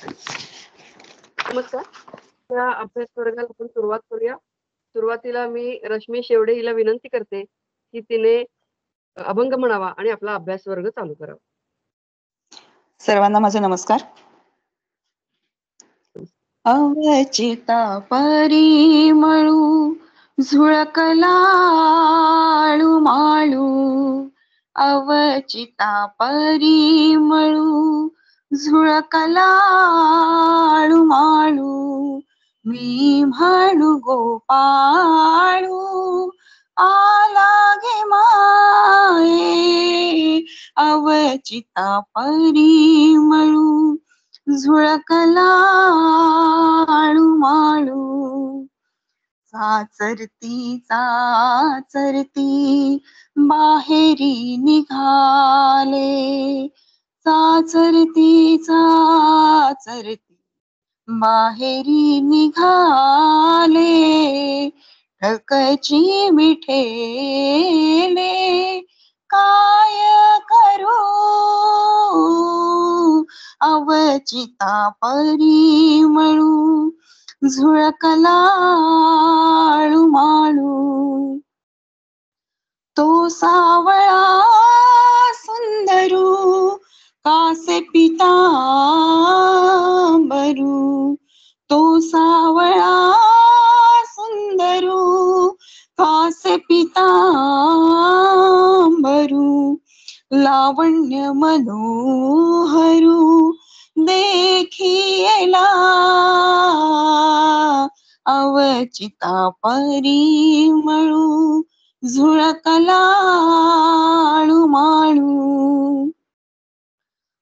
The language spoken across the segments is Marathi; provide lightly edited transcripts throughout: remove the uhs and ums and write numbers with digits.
नमस्कार. त्या अभ्यास वर्गाला आपण सुरुवात करूया. सुरुवातीला मी रश्मी शेवडे हिला विनंती करते की तिने अभंग म्हणावा आणि आपला अभ्यास वर्ग चालू करावा. सर्वांना माझा नमस्कार. अवचिता परिमळू झुळकलाळू माळू, अवचिता परिमळू झुळकलाळू माळू, मी म्हणू गोपाळू आला गे माये, अवचिता परिमळू झुळकलाळू माळू. चाचरती चाचरती बाहेरी निघाले, चाचरती चाचरती बाहेरी निघाले, ठकची मिठेले काय करू, अवचिता परिमळू झुळकलाळू माळू. तो सावळा सुंदरू कासे पितांबरू, तो सावळा सुंदरू कासे पितांबरू, लावण्य मनोहरू देखियला, अवचिता परिमळू झुळकलाळू माळू.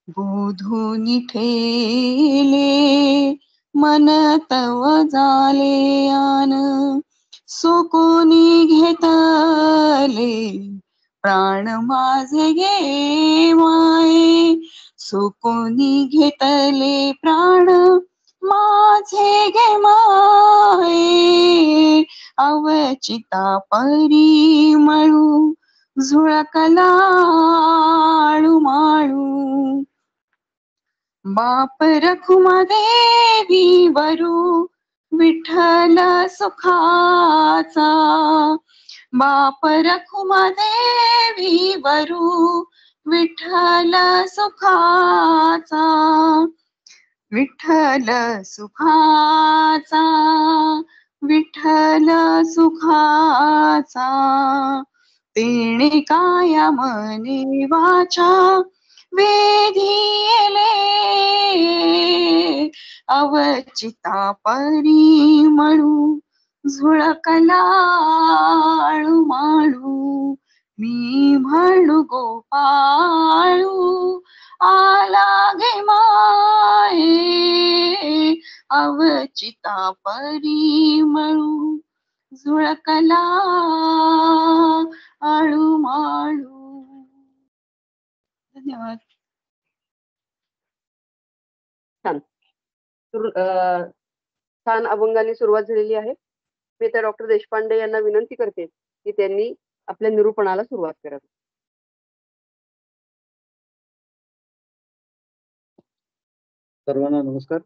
बोधूनी ठेले मन तव झाले आन, सोकोनी घेतले प्राण माझे गे माये, सोकोनी घेतले प्राण माझे गे माये, अवचिता परिमळू झुळकलाळू माळू. बाप रखुमा देवी वरू विठ्ठल सुखाचा, बाप रखुमा देवी वरू विठ्ठल सुखाचा, विठ्ठल सुखाचा, विठ्ठल सुखाचा, तेणे काया मने वाचा वेधिले, अवचिता परिमळू झुळकलाळू माळू, मी म्हणू गोपाळू आला गे माये, अवचिता परिमळू झुळकलाळू माळू. धन्यवाद. छान अभंगाने सुरुवात झालेली आहे. मी त्या डॉक्टर देशपांडे यांना विनंती करते की त्यांनी आपल्या निरूपणाला सुरुवात करावी. सर्वांना नमस्कार.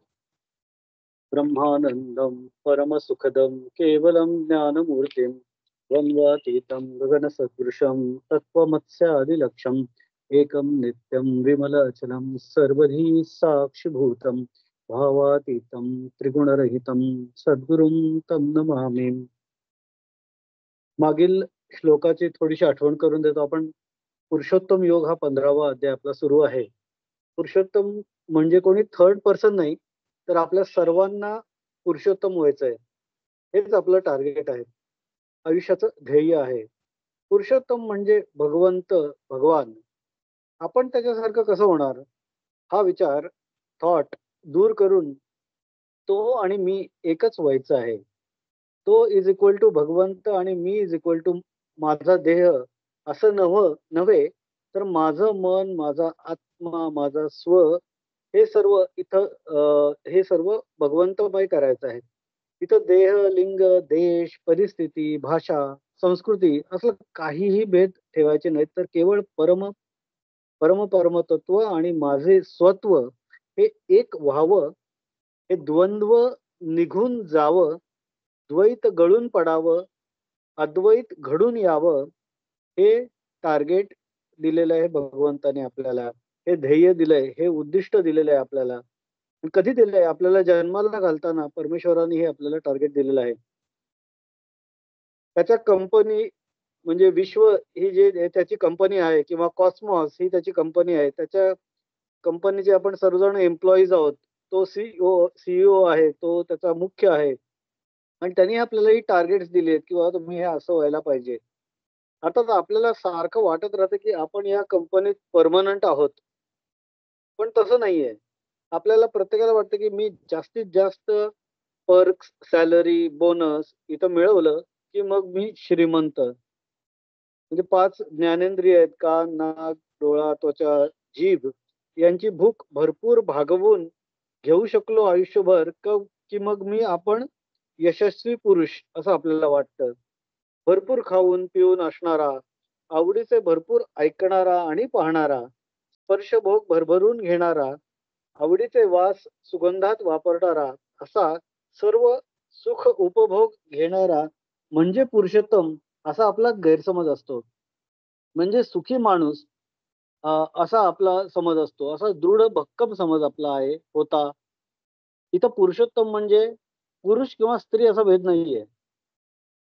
ब्रह्मानंदम परमसुखदम केवलम ज्ञानमूर्तिम द्वंद्वातीतं गगनसदृशं तत्त्वमत्स्यादिलक्ष्यम् एकं नित्यं विमलाचलं सर्वधी साक्षिभूतं भावातीतं त्रिगुणरहितं सद्गुरुं तं नमामि. मागील श्लोकाची थोडीशी आठवण करून देतो आपण. पुरुषोत्तम योग हा 15वा अध्याय आपला सुरू आहे. पुरुषोत्तम म्हणजे कोणी थर्ड पर्सन नाही, तर आपल्या सर्वांना पुरुषोत्तम व्हायचं आहे. हेच आपलं टार्गेट आहे, आयुष्याचं ध्येय आहे. पुरुषोत्तम म्हणजे भगवंत, भगवान. आपण त्याच्यासारखं कसं होणार हा विचार, थॉट दूर करून तो आणि मी एकच व्हायचं आहे. तो इज इक्वल टू भगवंत आणि मी इज इक्वल टू माझा देह असं नव्हे, तर माझं मन, माझा आत्मा, माझा स्व हे सर्व इथं हे सर्व भगवंतमय करायचं आहे. इथं देह, लिंग, देश, परिस्थिती, भाषा, संस्कृती असं काहीही भेद ठेवायचे नाहीत, तर केवळ परमतत्व आणि माझे स्वत्व हे एक व्हावं हे द्वंद्व निघून जावं, द्वैत गळून पडावं, अद्वैत घडून यावं, हे टार्गेट दिलेलं आहे भगवंताने आपल्याला. हे ध्येय दिलंय, हे उद्दिष्ट दिलेलं आहे आपल्याला. आणि कधी दिलंय? आपल्याला जन्माला घालताना परमेश्वराने हे आपल्याला टार्गेट दिलेलं आहे. त्याच्या कंपनी म्हणजे विश्व ही जे त्याची कंपनी आहे किंवा कॉस्मॉस ही त्याची कंपनी आहे. त्याच्या कंपनीचे आपण सर्वजण एम्प्लॉईज आहोत. तो सीईओ आहे, तो त्याचा मुख्य आहे. आणि त्यांनी आपल्याला ही टार्गेट्स दिली आहेत, की बाबा तुम्ही हे असं व्हायला पाहिजे. आता तर आपल्याला सारखं वाटत राहतं, की आपण या कंपनीत परमनंट आहोत. पण तसं नाहीये. आपल्याला प्रत्येकाला वाटतं, की मी जास्तीत जास्त पर्क्स, सॅलरी, बोनस इथं मिळवलं, की मग मी श्रीमंत. म्हणजे 5 ज्ञानेंद्रिय आहेत, कान, नाक, डोळा, त्वचा, जीभ यांची भूक भरपूर भागवून घेऊ शकलो आयुष्यभर की मग आपण यशस्वी पुरुष असं आपल्याला वाटतं. भरपूर खाऊन पिऊन असणारा, आवडीचे भरपूर ऐकणारा आणि पाहणारा, स्पर्शभोग भरभरून घेणारा, आवडीचे वास सुगंधात वापरणारा, असा सर्व सुख उपभोग घेणारा म्हणजे पुरुषोत्तम, असा आपला गैरसमज असतो. म्हणजे सुखी माणूस असा आपला समज असतो. असा दृढ भक्कम समज आपला आहे होता. इथं पुरुषोत्तम म्हणजे पुरुष किंवा स्त्री असा भेद नाहीये.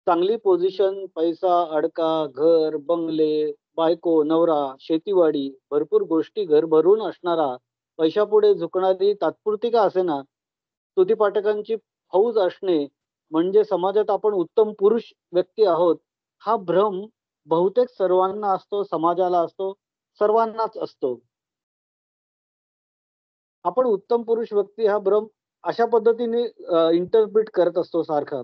चांगली पोझिशन, पैसा, अडका, घर, बंगले, बायको, नवरा, शेतीवाडी, भरपूर गोष्टी घर भरून असणारा, पैशापुढे झुकणारी तात्पुरती का असेना, स्तुतीपाठकांची फौज असणे म्हणजे समाजात आपण उत्तम पुरुष व्यक्ती आहोत, हा भ्रम बहुतेक सर्वांना असतो, समाजाला असतो, सर्वांनाच असतो. आपण उत्तम पुरुष व्यक्ती हा भ्रम अशा पद्धतीने इंटरप्रिट करत असतो सारखा.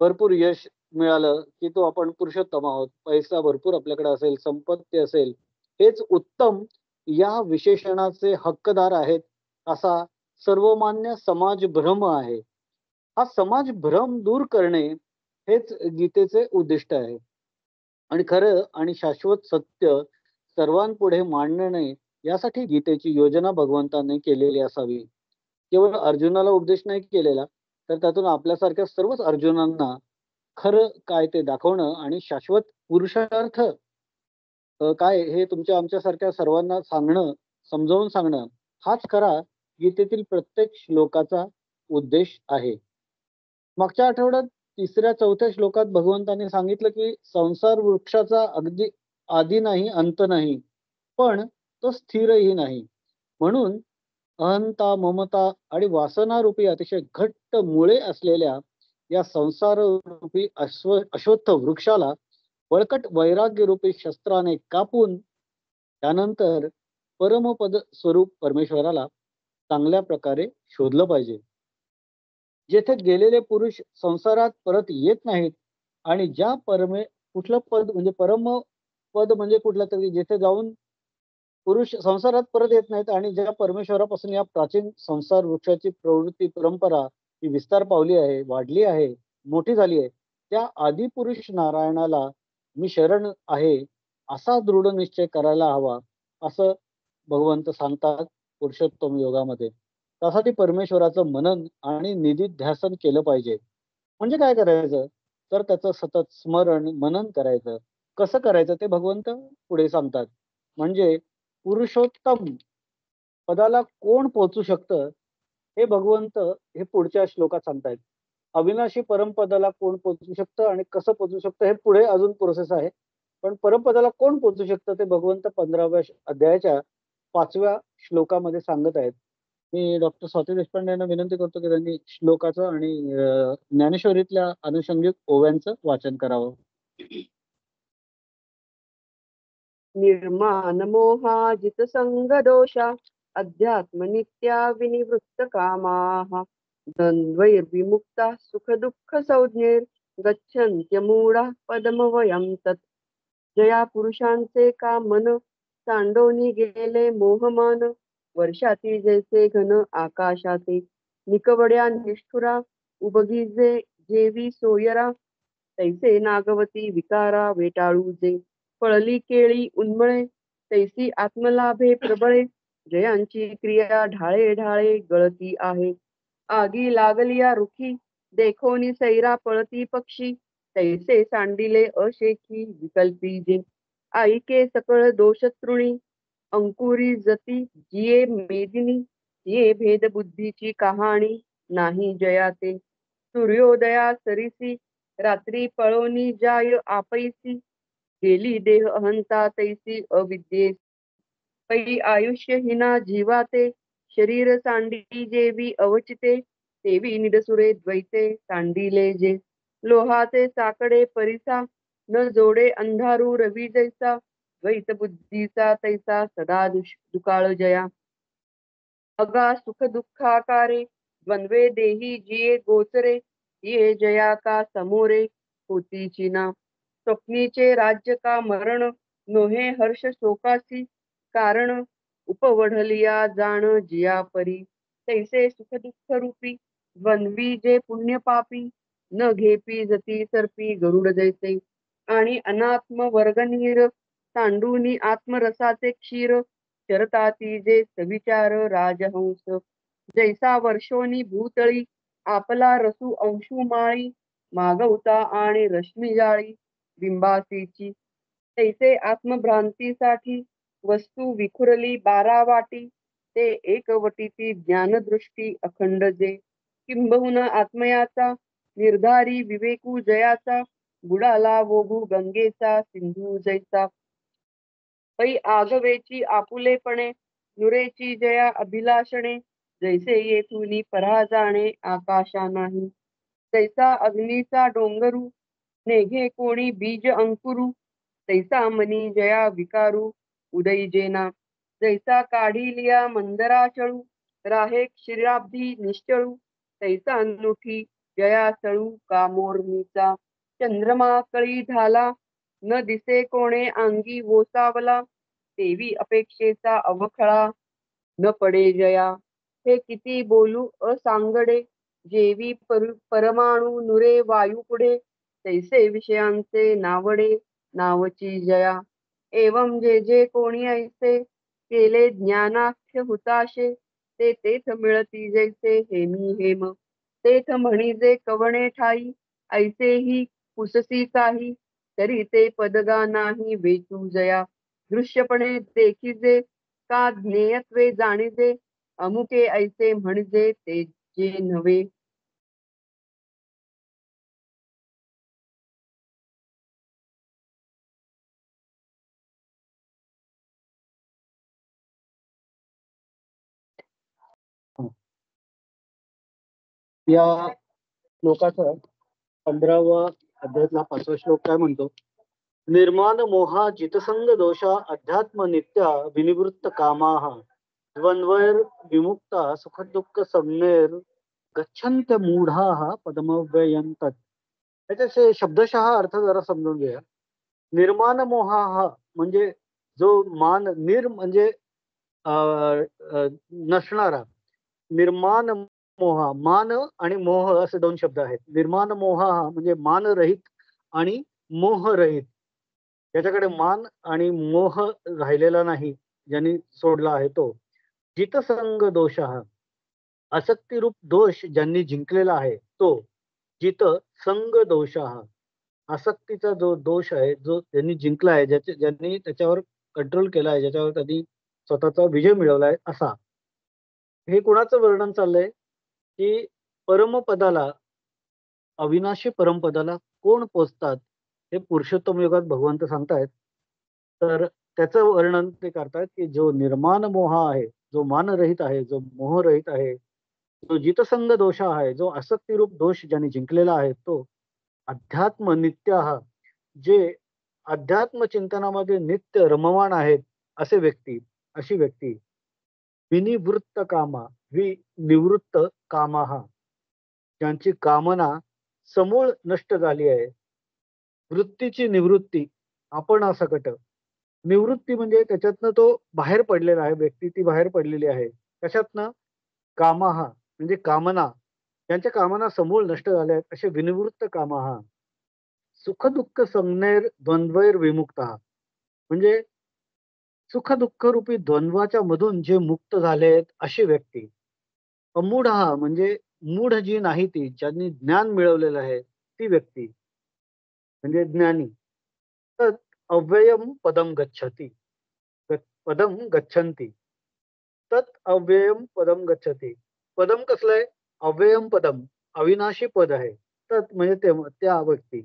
भरपूर यश मिळालं की तो आपण पुरुषोत्तम आहोत. पैसा भरपूर आपल्याकडे असेल, संपत्ती असेल, हेच उत्तम या विशेषणाचे हक्कदार आहेत, असा सर्वमान्य समाज भ्रम आहे. हा समाज भ्रम दूर करणे हेच गीतेचे उद्दिष्ट आहे. आणि खरं आणि शाश्वत सत्य सर्वांपुढे मांडणे यासाठी गीतेची योजना भगवंताने केलेली असावी. केवळ अर्जुनाला उपदेश नाही केलेला, तर त्यातून आपल्यासारख्या सर्वच अर्जुनांना खरं काय ते दाखवणं आणि शाश्वत पुरुषार्थ काय हे तुमच्या आमच्यासारख्या सर्वांना सांगणं, समजावून सांगणं, हाच खरा गीतेतील प्रत्येक श्लोकाचा उद्देश आहे. मागच्या आठवड्यात 3-4 श्लोकात भगवंताने सांगितलं की संसार वृक्षाचा अगदी आदी नाही, अंत नाही, पण तो स्थिरही नाही. म्हणून अहंता, ममता आणि वासना रूपी अतिशय घट्ट मुळे असलेल्या या संसार रूपी अश्वत्थ वृक्षाला बळकट वैराग्य रूपी शस्त्राने कापून त्यानंतर परमपद स्वरूप परमेश्वराला चांगल्या प्रकारे शोधलं पाहिजे. जेथे गेलेले पुरुष संसारात परत येत नाहीत आणि ज्या कुठलं पद म्हणजे परम पद म्हणजे कुठलं तरी जेथे जाऊन पुरुष संसारात परत येत नाहीत आणि ज्या परमेश्वरापासून या प्राचीन संसार वृक्षाची प्रवृत्ती परंपरा ही विस्तार पावली आहे, वाढली आहे, मोठी झाली आहे, त्या आदिपुरुष नारायणाला मी शरण आहे असा दृढ निश्चय करायला हवा, असं भगवंत सांगतात पुरुषोत्तम योगामध्ये. त्यासाठी परमेश्वराचं मनन आणि निधिध्यासन केलं पाहिजे. म्हणजे काय करायचं? तर त्याचं सतत स्मरण मनन करायचं. कसं करायचं ते भगवंत पुढे सांगतात. म्हणजे पुरुषोत्तम पदाला कोण पोहोचू शकतं हे भगवंत हे पुढच्या श्लोकात सांगतायत. अविनाशी परमपदाला कोण पोहोचू शकतं आणि कसं पोहोचू शकतं हे पुढे अजून प्रोसेस आहे. पण परमपदाला कोण पोहोचू शकतं ते भगवंत 15व्या अध्यायाच्या 5व्या श्लोकामध्ये सांगत आहेत. मी डॉक्टर स्वाती देशपांडे यांना विनंती करतो की त्यांनी श्लोकाचं आणि ज्ञानेश्वरीतल्या अनुषंगिक ओव्यांचं वाचन करावं. निर्माण मोहाजित संग दोषा अध्यात्म नित्या विनिवृत्त कामाः द्वंद्वैर्विमुक्ता सुख दुःख संज्ञैर् गच्छन्त्यमूढा पदमवयं तत्. जया पुरुषांचे का मन सांडोनी गेले मोहमान, वर्षातील जैसे घन आकाशाचे निकवड्या निष्ठुरा उबगीजे जेवी सोयरा, तैसे नागवती विकारा वेटाळू जे पळली केळी उन्मळे, तैसी आत्मलाभे प्रबळे जयांची क्रिया ढाळे ढाळे गळती आहे. आगी लागलिया रुखी देखोनी सैरा पळती पक्षी तैसे सांडिले अशेखी विकल्पी जे आईके सकळ दोष तृणी अंकुरी जती जिये मेदिनी ये भेद बुद्धीची कहाणी नाही जयाते सूर्योदया सरिसी रात्री पळोनी जाय आपैसी गेली देह अहंता तैसी अविद्ये पै आयुष्य हिना जीवाते शरीर सांडी जेवी अवचिते तेवी निडसुरे द्वैते सांडिले जे लोहाचे साकडे परिसा न जोडे अंधारू रवी जैसा द्वैत बुद्धीचा तैसा सदा दुकाळ जया अगा सुख दुःखाकारे द्वंद्वे देही जिये गोचरे ये जया का समोरे होतीची ना स्वप्नीचे राज्य का मरण नोहे हर्ष शोकासी कारण उपवढलिया जाण जिया परी तैसे सुख दुःख रूपी द्वंद्वी जे पुण्य पापी न घेपी जती सर्पी गरुड जैसे आणि अनात्म वर्गनीर सांडूनी आत्मरसाचे क्षीर चरताती जे सविचार राजहंस जैसा वर्षोनी भूतळी आपला रसू अंशू माळी मागवता आणि रश्मी जाळी बिंबासीची तैसे आत्मभ्रांतीसाठी वस्तू विखुरली बारा वाटी ते एकवटीची ज्ञानदृष्टी अखंड जे किंबहुना आत्मयाचा निर्धारी विवेकू जयाचा बुडाला वोगू गंगेचा सिंधू जैसा पै आगवेची आपुलेपणे नुरेची जया अभिलाषणे जैसे येथुनी परा जाणे आकाशा नाही तैसा अग्नीचा डोंगरू नेघे कोणी बीज अंकुरू तैसा मनी जया विकारू उदयी जेना जैसा काढिलिया मंदरा चळू राहे क्षीराब्धी निश्चळू तैसा अनुठी जया सळू कामोर्मीचा चंद्रमा कळी झाला न दिसे कोणे अंगी वोसावला तेवी अपेक्षेचा अवखळा न पडे जया हे किती बोलू असांगडे जेवी परमाणू नुरे वायू पुढे तैसे विषयांचे नावडे नावची जया एवं जे जे कोणी ऐसे केले ज्ञानाख्य हुताशे ते तेथ मिळती जैसे हेमी हेम तेथ म्हणिजे कवणे ठाई ऐसे ही पुससी काही तरी ते पदगा नाही वेचू जया दृश्यपणे देखिजे का ज्ञेयत्वे जाणिजे अमुके ऐसे म्हणजे ते जे नव्हे या श्लोकाचा 15वा अध्यायातला 5वा श्लोक काय म्हणतो? निर्माण मोहा जितसंग दोषा अध्यात्म नित्या विनिवृत्त कामाः द्वंद्वैर विमुक्ता सुख दुःख सम्येर गच्छन्त मूढाः पदमव्ययंतत. त्याचे शब्दशः अर्थ जरा समजून घ्या. निर्माण मोहा म्हणजे जो मान, निर म्हणजे नसणारा, निर्माण मोह, मान आणि मोह असे दोन शब्द आहेत. निर्माण मोह म्हणजे मानरहित आणि मोहरहित. ज्याच्याकडे मान आणि मोह राहिलेला नाही, ज्यांनी सोडला आहे तो. जितसंग दोष, आसक्तिरूप दोष ज्यांनी जिंकलेला आहे तो. जित संग दोष, आसक्तीचा जो दोष आहे जो त्यांनी जिंकला आहे, ज्यांनी त्याच्यावर कंट्रोल केला आहे, ज्याच्यावर त्यांनी स्वतःचा विजय मिळवलाय असा. हे कुणाचं वर्णन चाललंय की परमपदाला, अविनाशी परमपदाला कोण पोचतात हे पुरुषोत्तम युगात भगवंत सांगतायत. तर त्याचं वर्णन ते करतायत की जो निर्माण मोह आहे, जो मानरहित आहे, जो मोहरहित आहे, जो जितसंग दोष आहे, जो आसक्तिरूप दोष ज्यांनी जिंकलेला आहे तो. अध्यात्म नित्य, जे अध्यात्म चिंतनामध्ये नित्य रममाण आहेत असे व्यक्ती, अशी व्यक्ती. विनिवृत्त कामा, निवृत्त कामाः, ज्यांची कामना समूळ नष्ट झाली आहे. वृत्तीची निवृत्ती, आपण असकट. निवृत्ती म्हणजे त्याच्यातनं तो बाहेर पडलेला आहे, व्यक्ती ती बाहेर पडलेली आहे. कशातनं? कामाः म्हणजे कामना, ज्यांच्या कामना समूळ नष्ट झाल्या आहेत असे विनिवृत्त कामाः. सुख दुःख संज्ञेर द्वंद्वैर विमुक्तः म्हणजे सुख दुःख रूपी द्वंद्वाच्या मधून जे मुक्त झाले आहेत अशी व्यक्ती. अमूढ म्हणजे मूढ जी नाही ती, ज्यांनी ज्ञान मिळवलेलं आहे ती व्यक्ती म्हणजे ज्ञानी, तर अव्ययम पदम गच्छती, पदम गच्छन्ति, तत् अव्ययम पदम गच्छती. पदम कसलं आहे? अव्ययम पदम, अविनाशी पद आहे. तत् म्हणजे त्या व्यक्ती,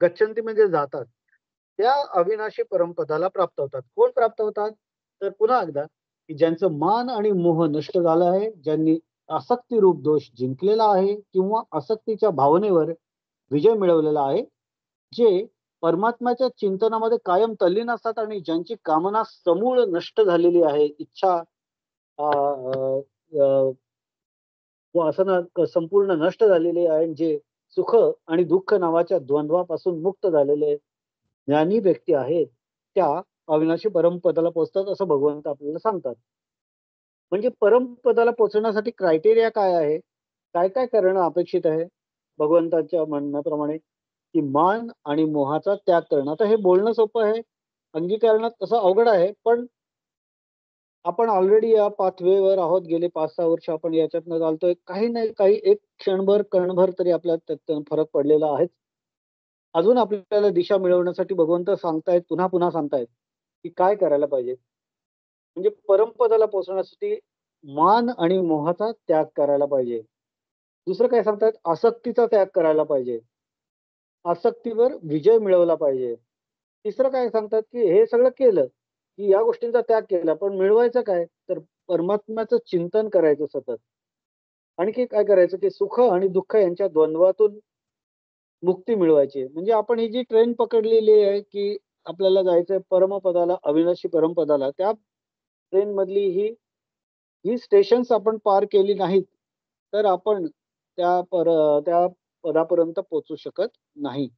गच्छन्ति म्हणजे जातात, त्या अविनाशी परमपदाला प्राप्त होतात. कोण प्राप्त होतात? तर पुन्हा एकदा, की ज्यांचं मान आणि मोह नष्ट झालं आहे, ज्यांनी आसक्ती रूप दोष जिंकलेला आहे किंवा आसक्तीच्या भावनेवर विजय मिळवलेला आहे, जे परमात्म्याच्या चिंतनामध्ये कायम तल्लीन असतात आणि ज्यांची कामना समूळ नष्ट झालेली आहे, इच्छा अ, अ, अ, वासना संपूर्ण नष्ट झालेली आहे, जे सुख आणि दुःख नावाच्या द्वंद्वापासून मुक्त झालेले ज्ञानी व्यक्ती आहेत, त्या अविनाशी परमपदाला पोहोचतात असं भगवंत आपल्याला सांगतात. म्हणजे परमपदाला पोहोचण्यासाठी क्रायटेरिया काय आहे? काय काय करणं अपेक्षित आहे? भगवंताच्या म्हणण्याप्रमाणे, की मान आणि मोहाचा त्याग करणं. आता हे बोलणं सोपं आहे, अंगीकरणात तसं अवघड आहे, पण आपण ऑलरेडी या पाथवेवर आहोत. गेले 5-6 वर्ष आपण याच्यातनं चालतोय. काही नाही काही एक क्षणभर, कणभर तरी आपल्याला त्यातून फरक पडलेला आहेच. अजून आपल्याला दिशा मिळवण्यासाठी भगवंत सांगतायत, पुन्हा पुन्हा सांगतायत, की काय करायला पाहिजे. म्हणजे परमपदाला पोहोचण्यासाठी मान आणि मोहाचा त्याग करायला पाहिजे. दुसरं काय सांगतायत? आसक्तीचा त्याग करायला पाहिजे. आसक्तीवर विजय मिळवला पाहिजे. तिसरं काय सांगतात, की हे सगळं केलं, की या गोष्टींचा त्याग केला, पण मिळवायचं काय? तर परमात्म्याचं चिंतन करायचं सतत. आणखी काय करायचं, की सुख आणि दुःख यांच्या द्वंद्वातून मुक्ती मिळवायची. म्हणजे आपण ही जी ट्रेन पकडलेली आहे, की आपल्याला जायचंय परमपदाला, अविनाशी परमपदाला, त्या ट्रेनमधली ही ही स्टेशन्स आपण पार केली नाहीत, तर आपण त्या पदापर्यंत पोहोचू शकत नाही.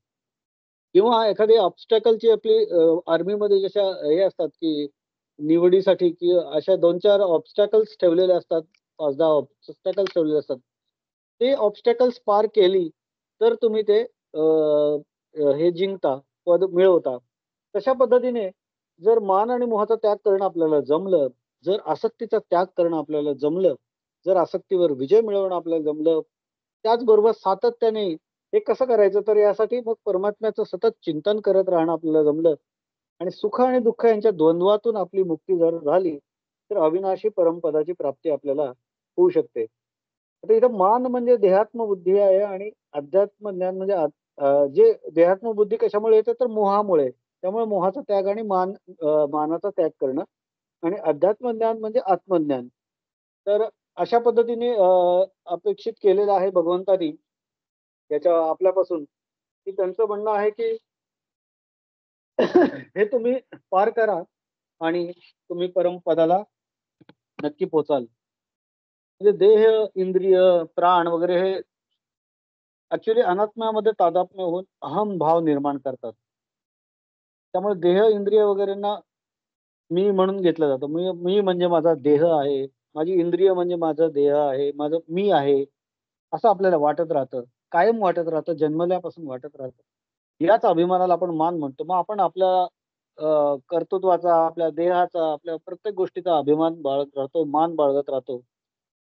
किंवा एखादी ऑब्स्टॅकलची आपली आर्मीमध्ये जशा हे असतात, की निवडीसाठी की अशा 2-4 ऑब्स्टॅकल्स ठेवलेले असतात. 5-10 ऑब्स्टॅकल्स ठेवलेले असतात. ते ऑब्स्टॅकल्स पार केली, तर तुम्ही ते हे जिंकता, पद मिळवता. तशा पद्धतीने जर मान आणि मोहाचा त्याग करणं आपल्याला जमलं, जर आसक्तीचा त्याग करणं आपल्याला जमलं, जर आसक्तीवर विजय मिळवणं आपल्याला जमलं, त्याचबरोबर सातत्याने हे कसं करायचं? तर यासाठी मग परमात्म्याचं सतत चिंतन करत राहणं आपल्याला जमलं आणि सुख आणि दुःख यांच्या द्वंद्वातून आपली मुक्ती जर झाली, तर अविनाशी परमपदाची प्राप्ती आपल्याला होऊ शकते. आता इथं मान म्हणजे देहात्म बुद्धी आहे आणि अध्यात्म ज्ञान म्हणजे जे देहात्म बुद्धी कशामुळे येते? तर मोहामुळे. त्यामुळे मोहाचा त्याग आणि मानाचा त्याग करणं आणि अध्यात्म ज्ञान म्हणजे आत्मज्ञान. तर अशा पद्धतीने अपेक्षित केलेलं आहे भगवंतानी याच्या आपल्यापासून, की त्यांचं म्हणणं आहे, की हे तुम्ही पार करा आणि तुम्ही परमपदाला नक्की पोहोचाल. म्हणजे देह, इंद्रिय, प्राण वगैरे हे ऍक्च्युली अनात्म्यामध्ये तादात्म्य होऊन अहम भाव निर्माण करतात. त्यामुळे देह, इंद्रिय वगैरेंना मी म्हणून घेतलं जातं. मी मी म्हणजे माझा देह आहे. माझी इंद्रिय म्हणजे माझा देह आहे. माझं मी आहे. असं आपल्याला वाटत राहतं. कायम वाटत राहतं. जन्मल्यापासून वाटत राहतं. याच अभिमानाला आपण मान म्हणतो. मग आपण आपल्या कर्तृत्वाचा, आपल्या देहाचा, आपल्या प्रत्येक गोष्टीचा अभिमान बाळगत राहतो, मान बाळगत राहतो.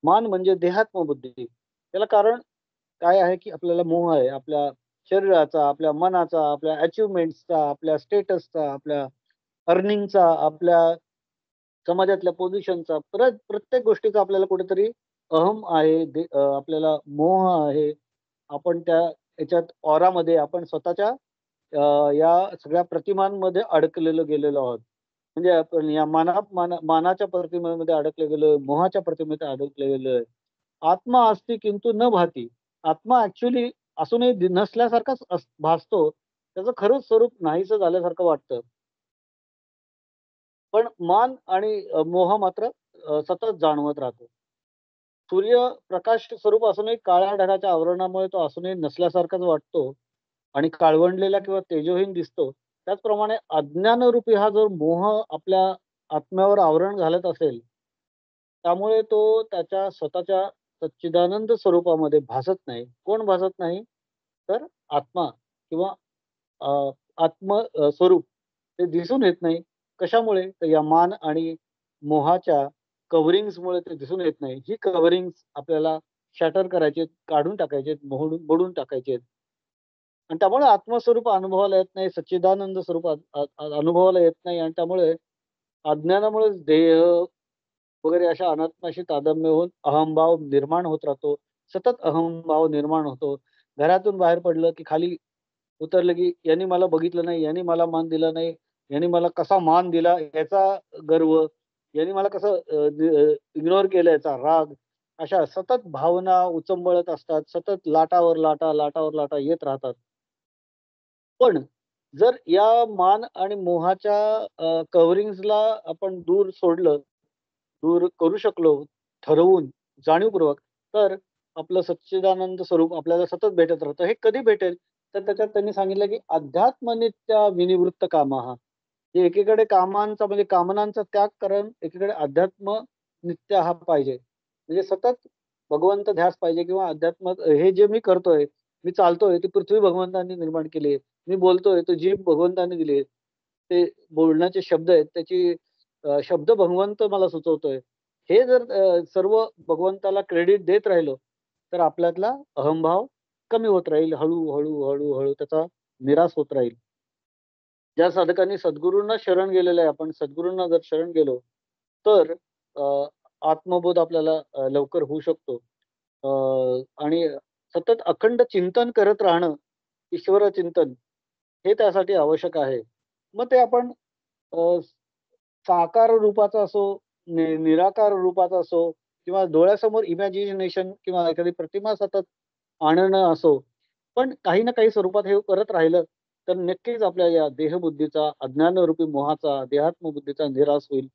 मान म्हणजे देहात्म बुद्धी. त्याला कारण काय आहे, की आपल्याला मोह आहे. आपल्या शरीराचा, आपल्या मनाचा, आपल्या अचिव्हमेंट्सचा, आपल्या स्टेटसचा, आपल्या अर्निंगचा, आपल्या समाजातल्या पोझिशनचा, प्रत्येक गोष्टीचा आपल्याला कुठेतरी अहम आहे, आपल्याला मोह आहे. आपण त्या याच्यात ऑरामध्ये आपण स्वतःच्या या सगळ्या प्रतिमांमध्ये अडकलेलो गेलेलो आहोत. म्हणजे आपण या मानाच्या प्रतिमेमध्ये अडकले गेलोय, मोहाच्या प्रतिमेत अडकले गेलोय. आत्मा अस्ति किंतु न भाती. आत्मा ॲक्चुअली असूनही नसल्यासारखाच भासतो. त्याचं खरंच स्वरूप नाहीसं झाल्यासारखं वाटतं. पण मान आणि मोह मात्र सतत जाणवत राहतो. सूर्य प्रकाश स्वरूप असूनही काळ्या ढगाच्या आवरणामुळे तो असूनही नसल्यासारखाच वाटतो आणि काळवंडलेला किंवा तेजोहीन दिसतो. त्याचप्रमाणे अज्ञानरूपी हा जो मोह आपल्या आत्म्यावर आवरण घालत असेल, त्यामुळे तो त्याच्या स्वतःच्या सच्चिदानंद स्वरूपामध्ये भासत नाही. कोण भासत नाही? तर आत्मा किंवा अ, स्वरूप ते दिसून येत नाही. कशामुळे? तर या मान आणि मोहाच्या कव्हरिंग्जमुळे ते दिसून येत नाही. ही कव्हरिंग्ज आपल्याला शॅटर करायचे, काढून टाकायचे, मोडून टाकायचे. आणि त्यामुळे आत्मस्वरूप अनुभवाला येत नाही, सच्चिदानंद स्वरूप अनुभवाला येत नाही. आणि त्यामुळे अज्ञानामुळेच देह वगैरे अशा अनात्माशी तादात्म्य होऊन अहंभाव निर्माण होत राहतो. सतत अहंभाव निर्माण होतो. घरातून बाहेर पडलं की खाली उतरलं की यांनी मला बघितलं नाही, यांनी मला मान दिला नाही, यांनी मला कसा मान दिला याचा गर्व, यांनी मला कसं इग्नोर केलं याचा राग, अशा सतत भावना उचंबळत असतात. सतत लाटावर लाटा, लाटावर लाटा येत राहतात. पण जर या मान आणि मोहाच्या कव्हरिंग्जला आपण दूर सोडलं, दूर करू शकलो ठरवून, जाणीवपूर्वक, तर आपलं सच्चिदानंद स्वरूप आपल्याला सतत भेटत राहतं. हे कधी भेटेल? तर त्याच्यात त्यांनी सांगितलं की अध्यात्मनित्या विनिवृत्त कामाः. हे एकीकडे कामांचा म्हणजे कामनांचा त्याग करून एकीकडे अध्यात्म नित्य हा पाहिजे. म्हणजे सतत भगवंत ध्यास पाहिजे किंवा अध्यात्म. हे जे मी करतोय, मी चालतोय, ती पृथ्वी भगवंतांनी निर्माण केली आहे. मी बोलतोय, तो जीभ भगवंतांनी दिली आहे. ते बोलण्याचे शब्द आहेत, त्याची शब्द भगवंत मला सुचवतोय. हे जर सर्व भगवंताला क्रेडिट देत राहिलो, तर आपल्यातला अहंभाव कमी होत राहील. हळू-हळू, हळू-हळू त्याचा निराश होत राहील. ज्या साधकांनी सद्गुरूंना शरण गेलेलं आहे, आपण सद्गुरूंना जर शरण गेलो, तर अ, आत्मबोध आपल्याला लवकर होऊ शकतो. आणि सतत अखंड चिंतन करत राहणं, ईश्वर चिंतन, हे त्यासाठी आवश्यक आहे. मग ते आपण अ, साकार रूपाचा असो, निराकार रूपाचा असो किंवा डोळ्यासमोर इमॅजिनेशन किंवा एखादी प्रतिमा सतत आणणं असो, पण काही ना काही स्वरूपात हे करत राहिलं, तर नक्कीच आपल्या या देहबुद्धीचा, अज्ञानरूपी मोहाचा, देहात्मबुद्धीचा निराश होईल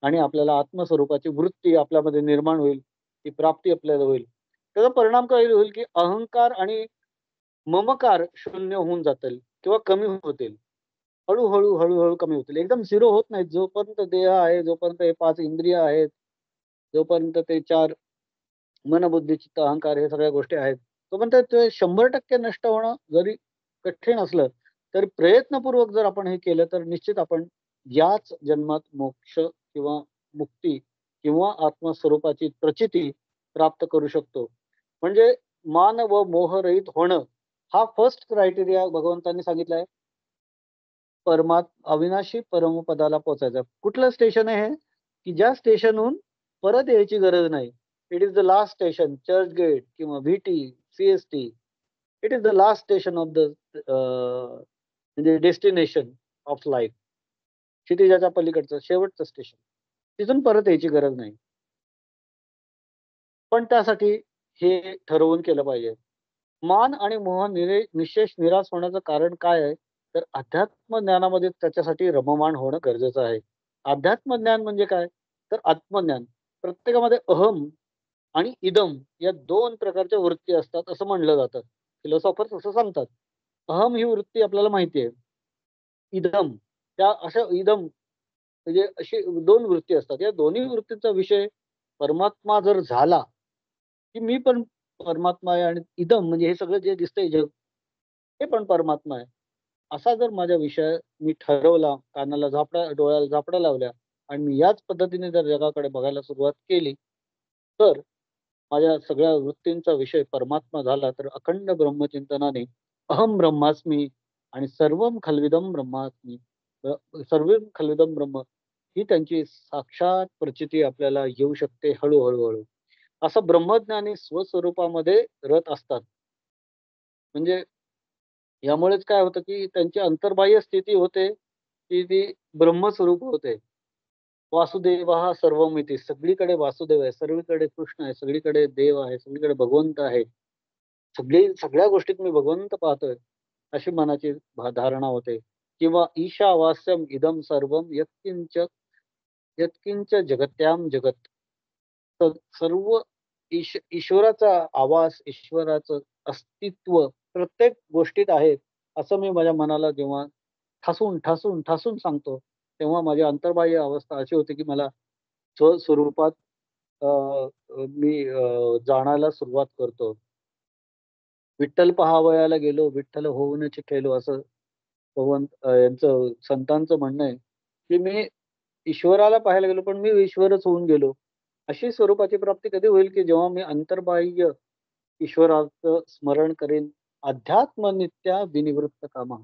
आणि आपल्याला आत्मस्वरूपाची वृत्ती आपल्यामध्ये निर्माण होईल. ती प्राप्ती आपल्याला होईल. त्याचा परिणाम काय होईल, की अहंकार आणि ममकार शून्य होऊन जातील किंवा कमी होतील. हळू-हळू, हळू-हळू कमी होतील. एकदम 0 होत नाहीत. जोपर्यंत देह आहे, जोपर्यंत हे 5 इंद्रिय आहेत, जोपर्यंत ते 4 मन, बुद्धी, चित्त, अहंकार हे सगळ्या गोष्टी आहेत, तोपर्यंत ते 100% नष्ट होणं जरी कठीण असलं, तरी प्रयत्नपूर्वक जर आपण हे केलं, तर निश्चित आपण याच जन्मात मोक्ष किंवा मुक्ती किंवा आत्मस्वरूपाची प्रचिती प्राप्त करू शकतो. म्हणजे मान व मोहरहित होणं हा फर्स्ट क्रायटेरिया भगवंतांनी सांगितलाय. अविनाशी परमपदाला पोहोचायचं. कुठलं स्टेशन आहे हे? की ज्या स्टेशनहून परत यायची गरज नाही. It is the last station, Churchgate किंवा VT, CST. It is the last station of the म्हणजे डेस्टिनेशन ऑफ लाईफ. क्षितिजाच्या पलीकडचं शेवटचं स्टेशन. तिथून परत यायची गरज नाही. पण त्यासाठी हे ठरवून केलं पाहिजे. मान आणि मोह निशेष निराश होण्याचं कारण काय आहे? तर अध्यात्म ज्ञानामध्ये त्याच्यासाठी रममाण होणं गरजेचं आहे. अध्यात्म ज्ञान म्हणजे काय? तर आत्मज्ञान. प्रत्येकामध्ये अहम आणि इदम या 2 प्रकारच्या वृत्ती असतात असं म्हणलं जातं. फिलॉसॉफर्स असं सांगतात. अहम ही वृत्ती आपल्याला माहिती आहे. इदम, त्या अशा इदम म्हणजे अशी 2 वृत्ती असतात. या दोन्ही वृत्तीचा विषय परमात्मा जर झाला, की मी पण परमात्मा आहे आणि इदम म्हणजे हे सगळं जे दिसतंय जग, हे पण परमात्मा आहे. असा जर माझा विषय मी ठरवला, कानाला झापडा, डोळ्याला झापड्या लावल्या आणि मी याच पद्धतीने जर जगाकडे बघायला सुरुवात केली, तर माझ्या सगळ्या वृत्तींचा विषय परमात्मा झाला, तर अखंड ब्रह्मचिंतनाने अहम ब्रह्मास्मी आणि सर्वम खल्विदम ब्रह्मास्मी, सर्वम खल्विदम ब्रह्म, ही त्यांची साक्षात प्रचिती आपल्याला येऊ शकते हळू. असं ब्रह्मज्ञानी स्वस्वरूपामध्ये रत असतात. म्हणजे यामुळेच काय होतं, की त्यांची अंतर्बाह्य स्थिती होते, की ती ब्रह्मस्वरूप होते. वासुदेवः सर्वमिती. सगळीकडे वासुदेव आहे, सगळीकडे कृष्ण आहे, सगळीकडे देव आहे, सगळीकडे भगवंत आहे. सगळ्या गोष्टीत मी भगवंत पाहतोय, अशी मनाची धारणा होते. किंवा ईशावास्यम इदं सर्वं यत्किंच जगत्याम जगत. तर सर्व ईश्वराचा आवाज, ईश्वराचं अस्तित्व प्रत्येक गोष्टीत आहे, असं मी माझ्या मनाला जेव्हा ठासून सांगतो, तेव्हा माझी अंतर्बाह्य अवस्था अशी होती, की मला स्वस्वरूपात अ, मी जाणायला सुरुवात करतो. विठ्ठल पहावयाला गेलो, विठ्ठल होऊनच ठेलो, असं यांचं संतांचं म्हणणं आहे, की मी ईश्वराला पाहायला गेलो, पण मी ईश्वरच होऊन गेलो. अशी स्वरूपाची प्राप्ती कधी होईल की जेव्हा मी अंतर्बाह्य ईश्वराचं स्मरण करेन, अध्यात्मनित्या विनिवृत्त कामा.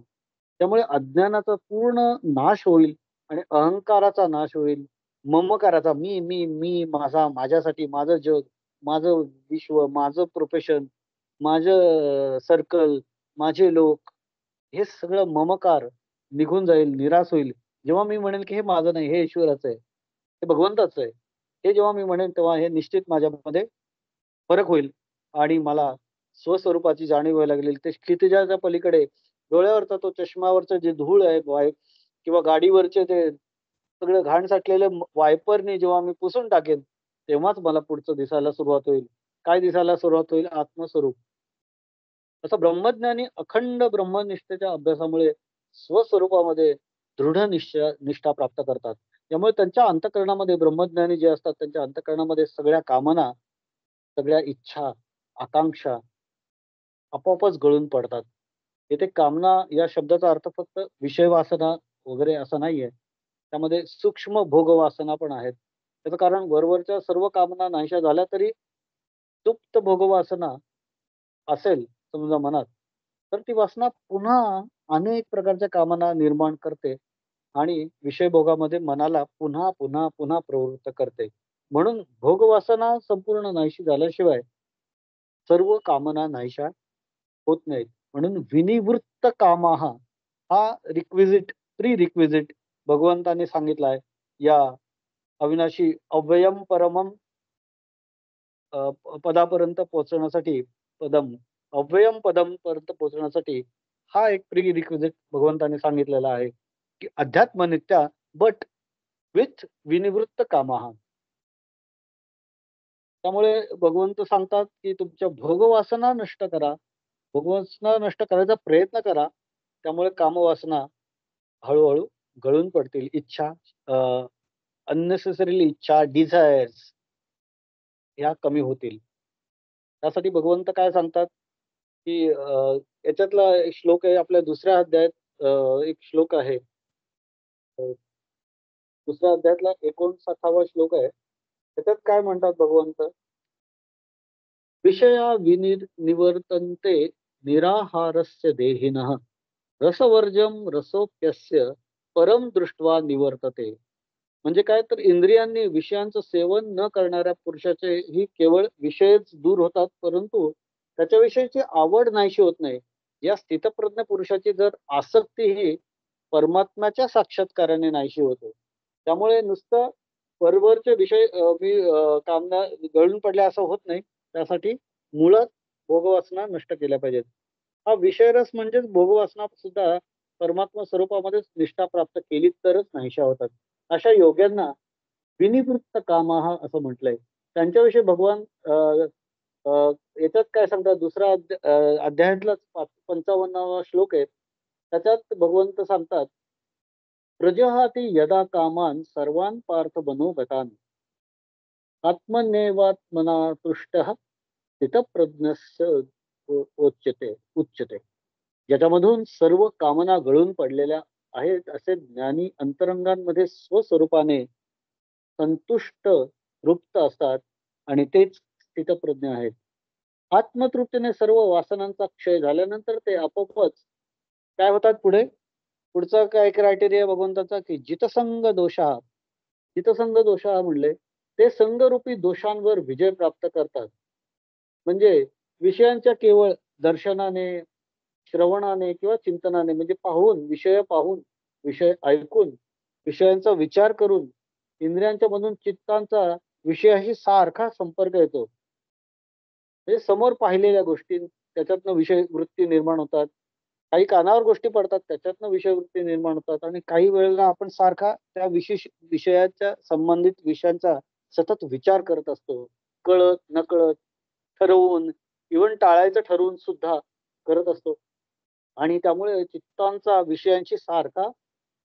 त्यामुळे अज्ञानाचा पूर्ण नाश होईल आणि अहंकाराचा नाश होईल. ममकाराचा मी, माझा, माझ्यासाठी, माझं जग, माझं विश्व, माझं प्रोफेशन, माझं सर्कल, माझे लोक, हे सगळं ममकार निघून जाईल, निराश होईल. जेव्हा मी म्हणेन की हे माझं नाही, हे ईश्वराचं आहे, हे भगवंताचं आहे. हे जेव्हा मी म्हणेन तेव्हा हे निश्चित माझ्यामध्ये फरक होईल आणि मला स्वस्वरूपाची जाणीव व्हायला लागली. ते क्षितिजाच्या पलीकडे डोळ्यावरचा तो चष्मावरचं जे धूळ आहे किंवा गाडीवरचे ते सगळं घाण साठलेलं वायपरने जेव्हा मी पुसून टाकेन, तेव्हाच मला पुढचं दिसायला सुरुवात होईल. काय दिसायला सुरुवात होईल? आत्मस्वरूप. असं ब्रह्मज्ञानी अखंड ब्रह्मनिष्ठेच्या अभ्यासामुळे स्वस्वरूपामध्ये दृढ निष्ठा प्राप्त करतात. त्यामुळे त्यांच्या अंतःकरणामध्ये ब्रह्मज्ञानी जे असतात त्यांच्या अंतःकरणामध्ये सगळ्या कामना, सगळ्या इच्छा, आकांक्षा आपोआपच गळून पडतात. इथे कामना या शब्दाचा अर्थ फक्त विषय वासना वगैरे असा नाहीये. त्यामध्ये सूक्ष्म भोग वासना पण आहेत. त्याचं कारण वरवरच्या सर्व कामना नाहीशा झाल्या तरी सुप्त भोगवासना असेल समजा मनात, तर ती वासना पुन्हा अनेक प्रकारच्या कामना निर्माण करते आणि विषयभोगामध्ये मनाला पुन्हा पुन्हा पुन्हा प्रवृत्त करते. म्हणून भोगवासना संपूर्ण नाहीशी झाल्याशिवाय सर्व कामना नाहीशा होत नाहीत. म्हणून विनिवृत्त कामाहा हा प्री रिक्विजिट भगवंताने सांगितलाय या अविनाशी अव्ययम परमम पदापर्यंत पोहोचण्यासाठी अव्ययम पदम पर्यंत पोहोचण्यासाठी हा एक प्री रिक्विजिट भगवंताने सांगितलेला आहे की अध्यात्मनित्या बट विथ विनिवृत्त कामाहा. त्यामुळे भगवंत सांगतात की तुमच्या भोगवासना नष्ट करा, भोगवासना नष्ट करायचा प्रयत्न करा. त्यामुळे कामवासना हळूहळू गळून पडतील. इच्छा, अननेसेसरीली इच्छा, डिझायर्स ह्या कमी होतील. त्यासाठी भगवंत काय सांगतात की याच्यातला एक श्लोक आहे आपल्या दुसऱ्या अध्यायात, एक श्लोक आहे, दुसऱ्या अध्यायातला 59वा श्लोक आहे. त्याच्यात काय म्हणतात भगवंत? विषया निवर्तन्ते निराहारस्य देहिनः रसवर्जम रसोप्यस्य परम दृष्ट्वा निवर्तते. म्हणजे काय तर इंद्रियांनी विषयांचं सेवन न करणाऱ्या पुरुषाचे ही केवळ विषयच दूर होतात, परंतु त्याच्याविषयीची आवड नाहीशी होत नाही. या स्थितप्रज्ञ पुरुषाची जर आसक्ती ही परमात्म्याच्या साक्षात्काराने नाहीशी होते. त्यामुळे नुसतं वरवरचे विषय कामना गळून पडल्या असं होत नाही. त्यासाठी मुळात भोगवासना नष्ट केल्या पाहिजेत. हा विषयरस म्हणजेच भोगवासना सुद्धा परमात्मा स्वरूपामध्येच निष्ठा प्राप्त केली तरच नाहीशा होतात. अशा योग्यांना विनिवृत्त कामाहा असं म्हटलंय. त्यांच्याविषयी भगवान याच्यात काय सांगतात? दुसऱ्या अध्यायातलाच 55वा श्लोक आहे. त्याच्यात भगवंत सांगतात, प्रजहाती यदा कामान सर्वान पार्थ मनोगतान आत्मनेवात्मना तुष्टः स्थितप्रज्ञस्य उच्यते. ज्याच्यामधून सर्व कामना गळून पडलेल्या आहेत असे ज्ञानी अंतरंगांमध्ये स्वस्वरूपाने संतुष्ट तृप्त असतात आणि तेच स्थितप्रज्ञ आहेत. आत्मतृप्तीने सर्व वासनांचा क्षय झाल्यानंतर ते आपोआपच काय होतात पुढे? पुढचा काय क्रायटेरिया भगवंताचा की जितसंग दोषा म्हणले ते संगरूपी दोषांवर विजय प्राप्त करतात. म्हणजे विषयांच्या केवळ दर्शनाने, श्रवणाने किंवा चिंतनाने, म्हणजे पाहून विषय ऐकून विषयांचा विचार करून इंद्रियांच्या मधून चित्तांचा विषयाशी सारखा संपर्क येतो. म्हणजे समोर पाहिलेल्या गोष्टी त्याच्यातनं विषय वृत्ती निर्माण होतात. काही कानावर गोष्टी पडतात त्याच्यातनं विषय वृत्ती निर्माण होतात आणि काही वेळेला आपण सारखा त्या विषयाच्या संबंधित विषयांचा सतत विचार करत असतो. कळत नकळत, ठरवून, इव्हन टाळायचं ठरवून सुद्धा करत असतो आणि त्यामुळे चित्तांचा विषयांशी सारखा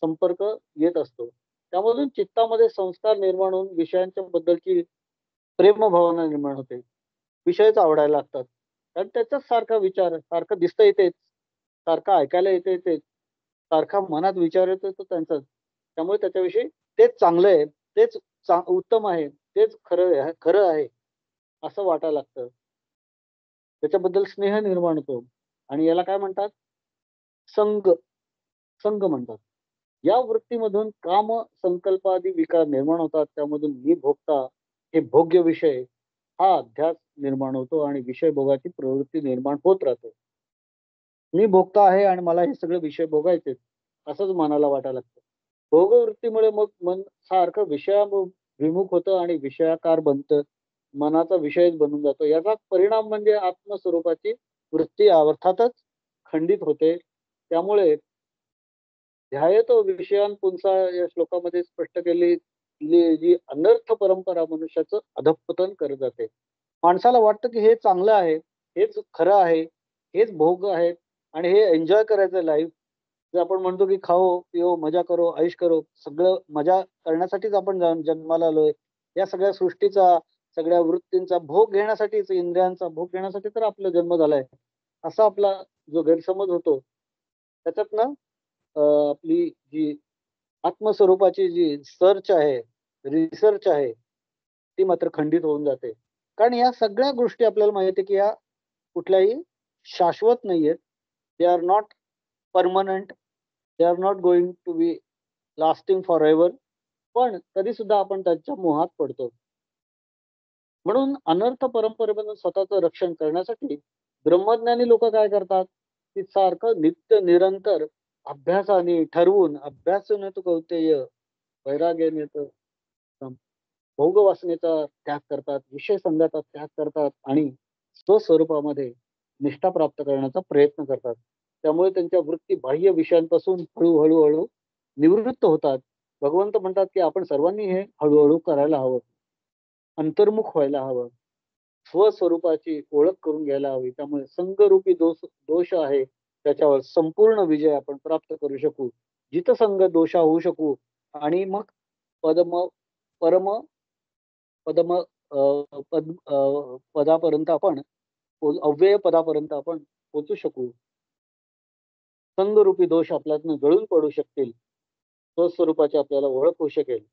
संपर्क येत असतो. त्यामधून चित्तामध्ये संस्कार निर्माण होऊन विषयांच्या बद्दलची प्रेमभावना निर्माण होते. विषयच आवडायला लागतात कारण त्याचाच सारखा विचार, सारखं दिसता येतेच, सारखं ऐकायला येतेच, सारखा मनात विचार येतो तो त्यांचाच. त्यामुळे त्याच्याविषयी तेच चांगलं आहे, तेच उत्तम आहे तेच खरं आहे असं वाटायला लागतं. त्याच्याबद्दल स्नेह निर्माण होतो आणि याला काय म्हणतात? संग संग म्हणतात. या वृत्तीमधून काम संकल्पादी विकार निर्माण होतात. त्यामधून मी भोगता हे भोग्य विषय हा अध्यास निर्माण होतो आणि विषय भोगाची प्रवृत्ती निर्माण होत राहते. मी भोगता आहे आणि मला हे सगळे विषय भोगायचे असंच मनाला वाटायला लागतं. भोगवृत्तीमुळे मग मन सारखं विषयाभिमुख होतं आणि विषयाकार बनतं. मनाचा विषयच बनून जातो. याचा परिणाम म्हणजे आत्मस्वरूपाची वृत्ती अर्थातच खंडित होते. त्यामुळे ध्यायतो विषयान पुंसा या श्लोकामध्ये स्पष्ट केलेली जी अनर्थ परंपरा मनुष्याचं अधःपतन करत जाते. माणसाला वाटतं की हे चांगलं आहे, हेच खरं आहे, हेच भोग आहेत आणि हे एन्जॉय करायचं लाईफ. जे आपण म्हणतो की खाओ, पिओ, मजा करो, ऐश करो. सगळं मजा करण्यासाठीच आपण जन्माला आलोय. या सगळ्या सृष्टीचा, सगळ्या वृत्तींचा भोग घेण्यासाठीच, इंद्रियांचा भोग घेण्यासाठी तर आपला जन्म झालाय. असा आपला जो गैरसमज होतो, त्याच्यातनं आपली जी आत्मस्वरूपाची जी सर्च आहे, रिसर्च आहे, ती मात्र खंडित होऊन जाते. कारण या सगळ्या गोष्टी आपल्याला माहिती आहे की या कुठल्याही शाश्वत नाहीयेत. They are not permanent. They are not going to be lasting for ever. पण तरी सुद्धा आपण त्यांच्या मोहात पडतो. म्हणून अनर्थ परंपरेमधून स्वतःचं रक्षण करण्यासाठी ब्रह्मज्ञानी लोक काय करतात की सारखं नित्य निरंतर अभ्यासाने ठरवून अभ्यासून तू कौतेय वैराग्याने तर भोगवासनेचा त्याग करतात, विषय संघाचा त्याग करतात आणि स्वस्वरूपामध्ये निष्ठा प्राप्त करण्याचा प्रयत्न करतात. त्यामुळे त्यांच्या वृत्ती बाह्य विषयांपासून हळूहळू निवृत्त होतात. भगवंत म्हणतात की आपण सर्वांनी हे हळूहळू करायला हवं, अंतर्मुख व्हायला हवं, स्वस्वरूपाची ओळख करून घ्यायला हवी. त्यामुळे संघरूपी दोष आहे त्याच्यावर संपूर्ण विजय आपण प्राप्त करू शकू, जितसंग दोषा होऊ शकू आणि मग पदम परम पदम पदापर्यंत आपण अव्यय पदापर्यंत आपण पोचू शकू. संघरूपी दोष आपल्यातनं गळून पडू शकतील. स्वस्वरूपाची आपल्याला ओळख होऊ शकेल.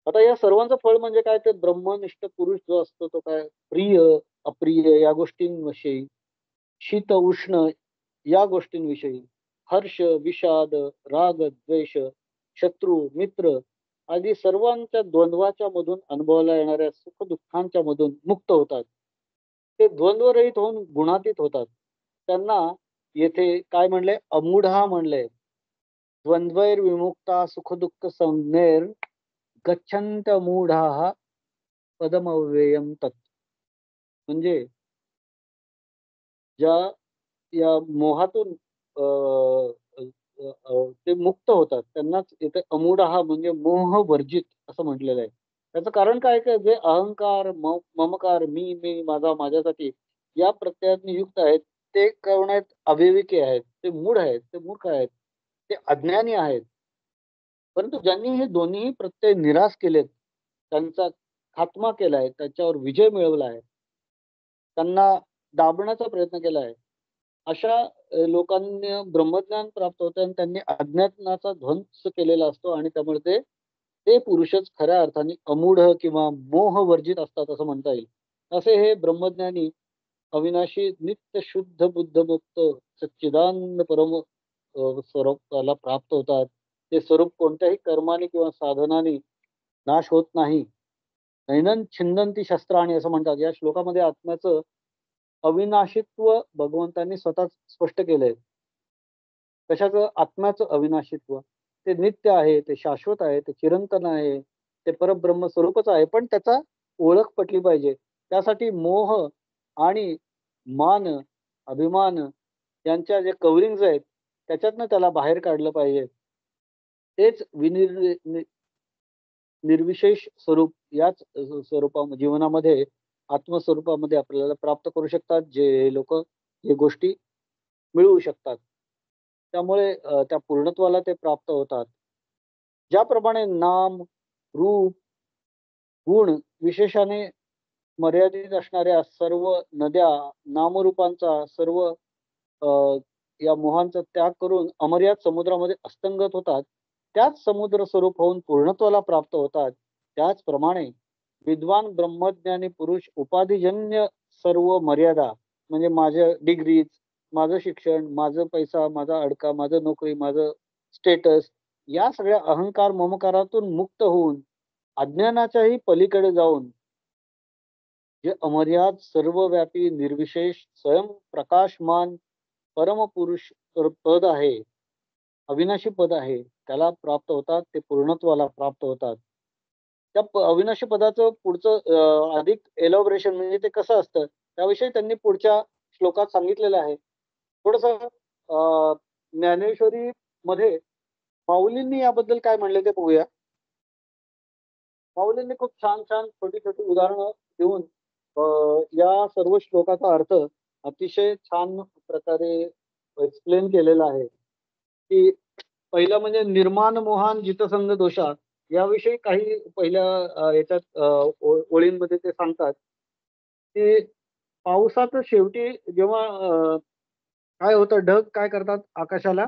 आता या सर्वांचं फळ म्हणजे काय? ते ब्रह्मनिष्ठ पुरुष जो असतो तो काय प्रिय अप्रिय या गोष्टींविषयी, शीत उष्ण या गोष्टींविषयी, हर्ष विषाद राग द्वेष शत्रू मित्र आदी सर्वांच्या द्वंद्वाच्या मधून अनुभवाला येणाऱ्या सुख दुःखांच्या मधून मुक्त होतात. ते द्वंद्वरहित होऊन गुणातीत होतात. त्यांना येथे काय म्हणले? अमूढा म्हणले. द्वंद्वैर विमुक्ता सुख दुःख संज्ञेर गच्छन्त मूढाः पदमव्ययम तत्. म्हणजे ज्या या मोहातून ते मुक्त होतात त्यांनाच इथे अमूढाः म्हणजे मोहवर्जित असं म्हटलेलं आहे. त्याचं कारण काय काय जे अहंकार ममकार मी माझा माझ्यासाठी या प्रत्ययाने युक्त आहेत ते करण्यात अविवेकी आहेत, ते मूढ आहेत, ते मूर्ख आहेत, ते अज्ञानी आहेत. परंतु ज्यांनी हे दोन्ही प्रत्यय निराश केलेत, त्यांचा खात्मा केलाय, त्याच्यावर विजय मिळवला आहे, त्यांना दाबण्याचा प्रयत्न केला आहे, अशा लोकांना ब्रह्मज्ञान प्राप्त होतं आणि त्यांनी अज्ञानाचा ध्वंस केलेला असतो आणि त्यामुळे ते ते पुरुषच खऱ्या अर्थाने अमूढ किंवा मोहवर्जित असतात असं म्हणता येईल. असे हे ब्रह्मज्ञानी अविनाशी नित्य शुद्ध बुद्धमुक्त सच्चिदानंद परम स्वरूपाला प्राप्त होतात. ते स्वरूप कोणत्याही कर्माने किंवा साधनाने नाश होत नाही. नैनन छिंदंती शस्त्राणी असं म्हणतात. या श्लोकामध्ये आत्म्याचं अविनाशित्व भगवंतांनी स्वतः स्पष्ट केलंय. कशाचं? आत्म्याचं अविनाशित्व. ते नित्य आहे, ते शाश्वत आहे, ते चिरंतन आहे, ते परब्रह्म स्वरूपच आहे. पण त्याचा ओळख पटली पाहिजे. त्यासाठी मोह आणि मान, अभिमान यांच्या जे कवरिंग्ज आहेत त्याच्यातनं त्याला बाहेर काढलं पाहिजे. तेच निर्विशेष स्वरूप याच जीवनामध्ये आत्मस्वरूपामध्ये आपल्याला प्राप्त करू शकतात जे लोक हे गोष्टी मिळवू शकतात. त्यामुळे त्या पूर्णत्वाला ते प्राप्त होतात. ज्याप्रमाणे नाम रूप गुण विशेषाने मर्यादित असणाऱ्या सर्व नद्या नामरूपांचा सर्व या मोहांचा त्याग करून अमर्याद समुद्रामध्ये अस्तंगत होतात, त्याच समुद्र स्वरूप होऊन पूर्णत्वाला प्राप्त होतात. त्याचप्रमाणे विद्वान ब्रह्मज्ञानी पुरुष उपाधिजन्य सर्व मर्यादा म्हणजे माझ्या डिग्रीज, माझं शिक्षण, माझं पैसा, माझा अडका, माझं नोकरी, माझं स्टेटस, या सगळ्या अहंकार ममकारातून मुक्त होऊन अज्ञानाच्याही पलीकडे जाऊन जे अमर्याद सर्वव्यापी निर्विशेष स्वयं प्रकाशमान परमपुरुष पद आहे, अविनाशी पद आहे, त्याला प्राप्त होतात, ते पूर्णत्वाला प्राप्त होतात. त्या अविनाशी पदाचं पुढचं अधिक एलॉबरेशन म्हणजे ते कसं असतं त्याविषयी त्यांनी पुढच्या श्लोकात सांगितलेलं आहे. थोडस ज्ञानेश्वरी मध्ये माऊलींनी याबद्दल काय म्हणले ते बघूया. माऊलींनी खूप छान छान छोटी छोटी उदाहरणं देऊन या सर्व श्लोकाचा अर्थ अतिशय छान प्रकारे एक्सप्लेन केलेला आहे. की पहिलं म्हणजे निर्माण मोहान जितसंग दोषा याविषयी काही पहिल्या याच्यात ओळींमध्ये ते सांगतात की पावसाचं शेवटी जेव्हा काय होतं, ढग काय करतात, आकाशाला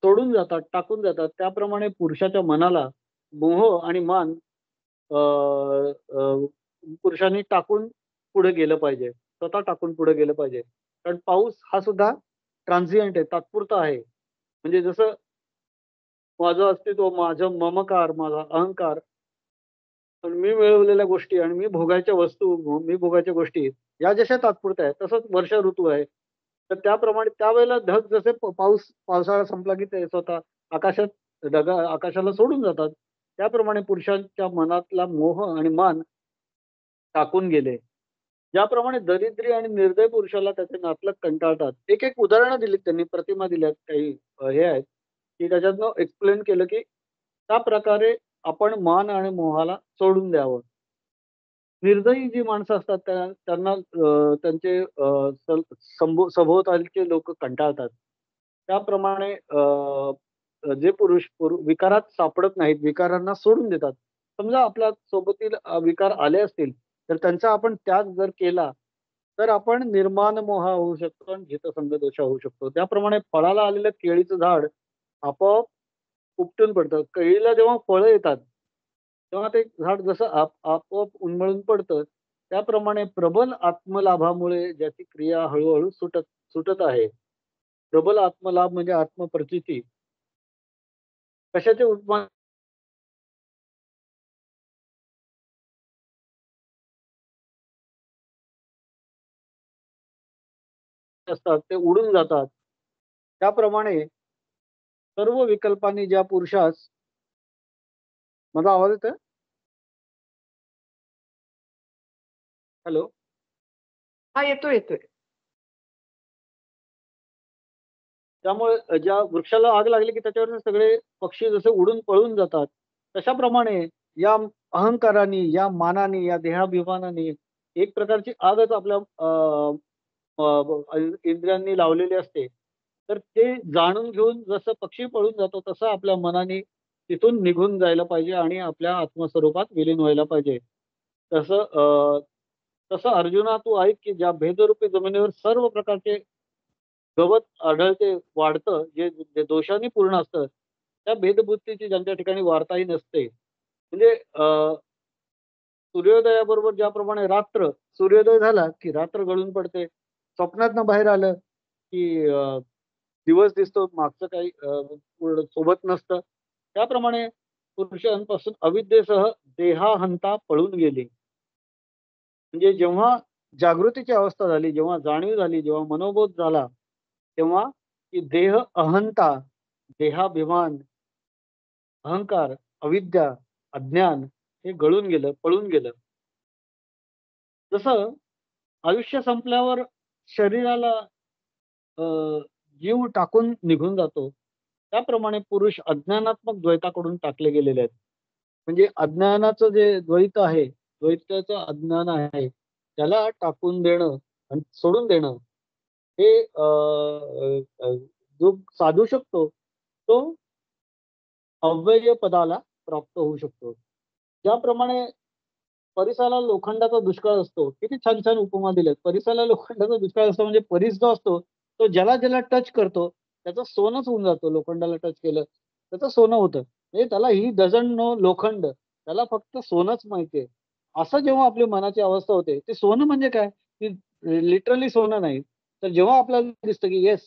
सोडून जातात, टाकून जातात. त्याप्रमाणे पुरुषाच्या मनाला मोह आणि मान पुरुषांनी टाकून पुढे गेलं पाहिजे, स्वतः टाकून पुढे गेलं पाहिजे. कारण पाऊस हा सुद्धा ट्रान्झिएंट आहे, तात्पुरता आहे. म्हणजे जसं माझं अस्तित्व, माझं ममकार, माझा अहंकार, पण मी मिळवलेल्या गोष्टी आणि मी भोगायच्या वस्तू, मी भोगायच्या गोष्टी या जशा तात्पुरत्या आहेत, तसंच वर्षा ऋतू आहे. तर त्याप्रमाणे त्यावेळेला ढग जसे पावसाळा संपला की ते स्वतः आकाशात आकाशाला सोडून जातात. त्याप्रमाणे पुरुषांच्या मनातला मोह आणि मान टाकून गेले. ज्याप्रमाणे दरिद्री आणि निर्दय पुरुषाला त्याचे नातलग कंटाळतात. एक एक उदाहरणं दिलीत त्यांनी, प्रतिमा दिल्यात, काही हे आहेत की त्याच्यातनं एक्सप्लेन केलं की त्या प्रकारे आपण मान आणि मोहाला सोडून द्यावं. निर्दयी जी माणसं असतात त्यांना त्यांचे सभोवतालचे लोक कंटाळतात. त्याप्रमाणे जे पुरुष विकारात सापडत नाहीत, विकारांना सोडून देतात. समजा आपल्या सोबतील विकार आले असतील तर त्यांचा आपण त्याग जर केला तर आपण निर्माण मोहा होऊ शकतो आणि जितसंग दोषा होऊ शकतो. त्याप्रमाणे फळाला आलेलं केळीचं झाड आपोआप उपटून पडतं. केळीला जेव्हा फळं येतात तेव्हा ते झाड जसं आपोआप उन्मळून पडतं, त्याप्रमाणे प्रबल आत्मलाभामुळे ज्याची क्रिया हळूहळू सुटत सुटत आहे. प्रबल आत्मलाभ म्हणजे आत्मप्रचिती. कशाचे उपमान असतात ते उडून जातात. त्याप्रमाणे सर्व विकल्पांनी ज्या पुरुषास, माझा आवाज येतोय? हॅलो. हा, येतोय येतोय. त्यामुळे ज्या वृक्षाला आग लागली की त्याच्यावर सगळे पक्षी जसे उडून पळून जातात, तशाप्रमाणे या अहंकाराने, या मानाने, या देहाभिमानाने एक प्रकारची आगच आपल्या इंद्रियांनी लावलेली असते. तर ते जाणून घेऊन जसं पक्षी पळून जातो तसं आपल्या मनाने तिथून निघून जायला पाहिजे आणि आपल्या आत्मस्वरूपात विलीन व्हायला पाहिजे. तसं तसं अर्जुना तू ऐक की ज्या भेदरूपी जमिनीवर सर्व प्रकारचे गवत आढळते, वाढतं, जे जे दोषांनी पूर्ण असतं, त्या भेदबुद्धीची ज्यांच्या ठिकाणी वार्ताही नसते. म्हणजे सूर्योदयाबरोबर ज्याप्रमाणे रात्र, सूर्योदय झाला की रात्र गळून पडते. स्वप्नातनं बाहेर आलं की दिवस दिसतो, मागचं काही पूर्ण सोबत नसतं. त्याप्रमाणे पुरुषांपासून अविद्येसह देहाहंता पळून गेली. म्हणजे जेव्हा जागृतीची अवस्था झाली, जेव्हा जाणीव झाली, जेव्हा मनोबोध झाला, तेव्हा की देह अहंता, देहाभिमान, अहंकार, अविद्या, अज्ञान हे गळून गेलं, पळून गेलं. जसं आयुष्य संपल्यावर शरीराला अ, जीव टाकून निघून जातो, त्याप्रमाणे पुरुष अज्ञानात्मक द्वैताकडून टाकले गेलेले आहेत. म्हणजे अज्ञानाचं जे द्वैत आहे, द्वैताचं अज्ञान आहे, त्याला टाकून देणं आणि सोडून देणं हे जो साधू शकतो तो अव्यय पदाला प्राप्त होऊ शकतो. ज्याप्रमाणे परिसाला लोखंडाचा दुष्काळ असतो. किती छान छान उपमा दिल्यात. परिसाला लोखंडाचा दुष्काळ असतो म्हणजे परिस जो असतो तो ज्याला ज्याला टच करतो त्याचं सोनंच होऊन जातं. लोखंडाला टच केलं त्याचं सोनं होतं. म्हणजे त्याला ही डझंट नो लोखंड, त्याला फक्त सोनंच माहितीये. असं जेव्हा आपल्या मनाची अवस्था होते, ते सोनं म्हणजे काय? की लिटरली सोनं नाही. तर जेव्हा आपल्याला दिसतं की येस,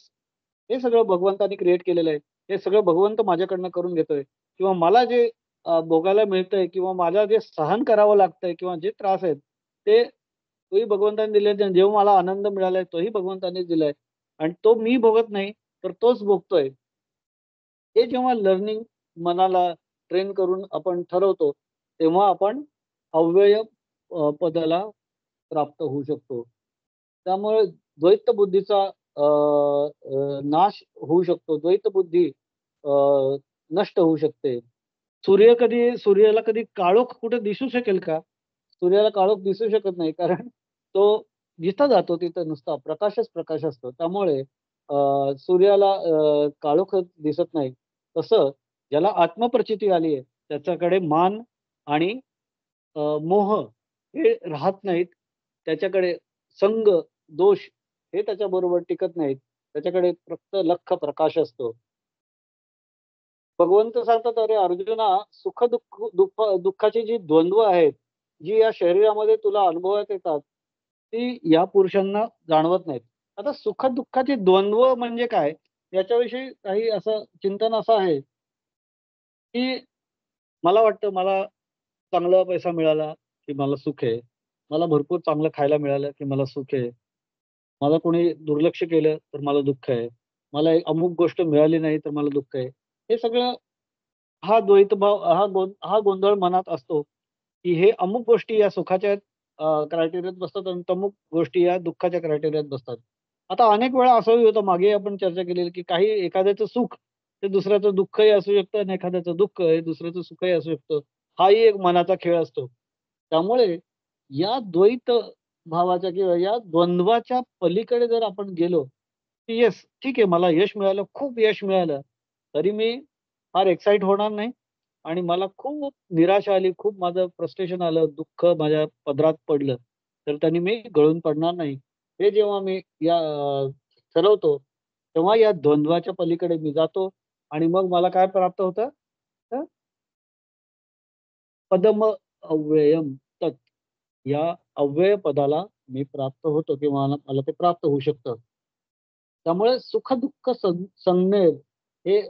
हे सगळं भगवंतानी क्रिएट केलेलं आहे. हे सगळं भगवंत माझ्याकडनं करून घेतोय किंवा मला जे भोगायला मिळतंय किंवा मला जे सहन करावं लागतंय किंवा जे त्रास आहेत, ते तोही भगवंताने दिले. जेव्हा मला आनंद मिळालाय, तोही भगवंतानेच दिलाय आणि तो मी भोगत नाही, तर तोच भोगतोय. हे जेव्हा लर्निंग मनाला ट्रेन करून आपण ठरवतो, तेव्हा आपण अव्यय पदाला प्राप्त होऊ शकतो. त्यामुळे द्वैत बुद्धीचा अ, अ, नाश होऊ शकतो. द्वैत बुद्धी अ, नष्ट होऊ शकते. सूर्याला कधी काळोख कुठे दिसू शकेल का? सूर्याला काळोख दिसू शकत नाही. कारण तो जिथं जातो तिथं नुसता प्रकाशच प्रकाश असतो. त्यामुळे सूर्याला काळोख दिसत नाही. तसं ज्याला आत्मप्रचिती आली आहे, त्याच्याकडे मान आणि मोह हे राहत नाहीत. त्याच्याकडे संग, दोष हे त्याच्याबरोबर टिकत नाहीत. त्याच्याकडे फक्त लख्ख प्रकाश असतो. भगवंत सांगतात, "अरे अर्जुना, दुःखाची जी द्वंद्व आहेत, जी या शरीरामध्ये तुला अनुभवात येतात, ती या पुरुषांना जाणवत नाहीत." आता सुख-दुःखाची द्वंद्व म्हणजे काय? याच्याविषयी काही असं चिंतन असं आहे, की मला वाटतं मला चांगला पैसा मिळाला, की मला सुख आहे. मला भरपूर चांगलं खायला मिळालं, की मला सुख आहे. मला कोणी दुर्लक्ष केलं, तर मला दुःख आहे. मला एक अमुक गोष्ट मिळाली नाही, तर मला दुःख आहे. हे सगळं हा द्वैतभाव हा गोंधळ मनात असतो, की हे अमुक गोष्टी या सुखाच्या क्रायटेरियात बसतात आणि तमुक गोष्टी या दुःखाच्या क्रायटेरियात बसतात. आता अनेक वेळा असंही होतं, मागे आपण चर्चा केलेली, की काही एखाद्याचं सुख ते दुसऱ्याचं दुःखही असू शकतं आणि एखाद्याचं दुःख हे दुसऱ्याचं सुखही असू शकतं. हाही एक मनाचा खेळ असतो. त्यामुळे या द्वैत भावाच्या किंवा या द्वंद्वाच्या पलीकडे जर आपण गेलो, की येस ठीक आहे मला यश मिळालं, खूप यश मिळालं, तरी मी फार एक्साईट होणार नाही आणि मला खूप निराशा आली, खूप माझं फ्रस्ट्रेशन आलं, दुःख माझ्या पदरात पडलं, तर त्यानी मी गळून पडणार नाही. हे जेव्हा मी ठरवतो, तेव्हा या द्वंद्वाच्या पलीकडे मी जातो आणि मग मला काय प्राप्त होतं? तर पदम अव्ययम तत्. या अव्यय पदाला मी प्राप्त होतो किंवा मला मला ते प्राप्त होऊ शकतं. त्यामुळे सुख-दुःख संज्ञेय हे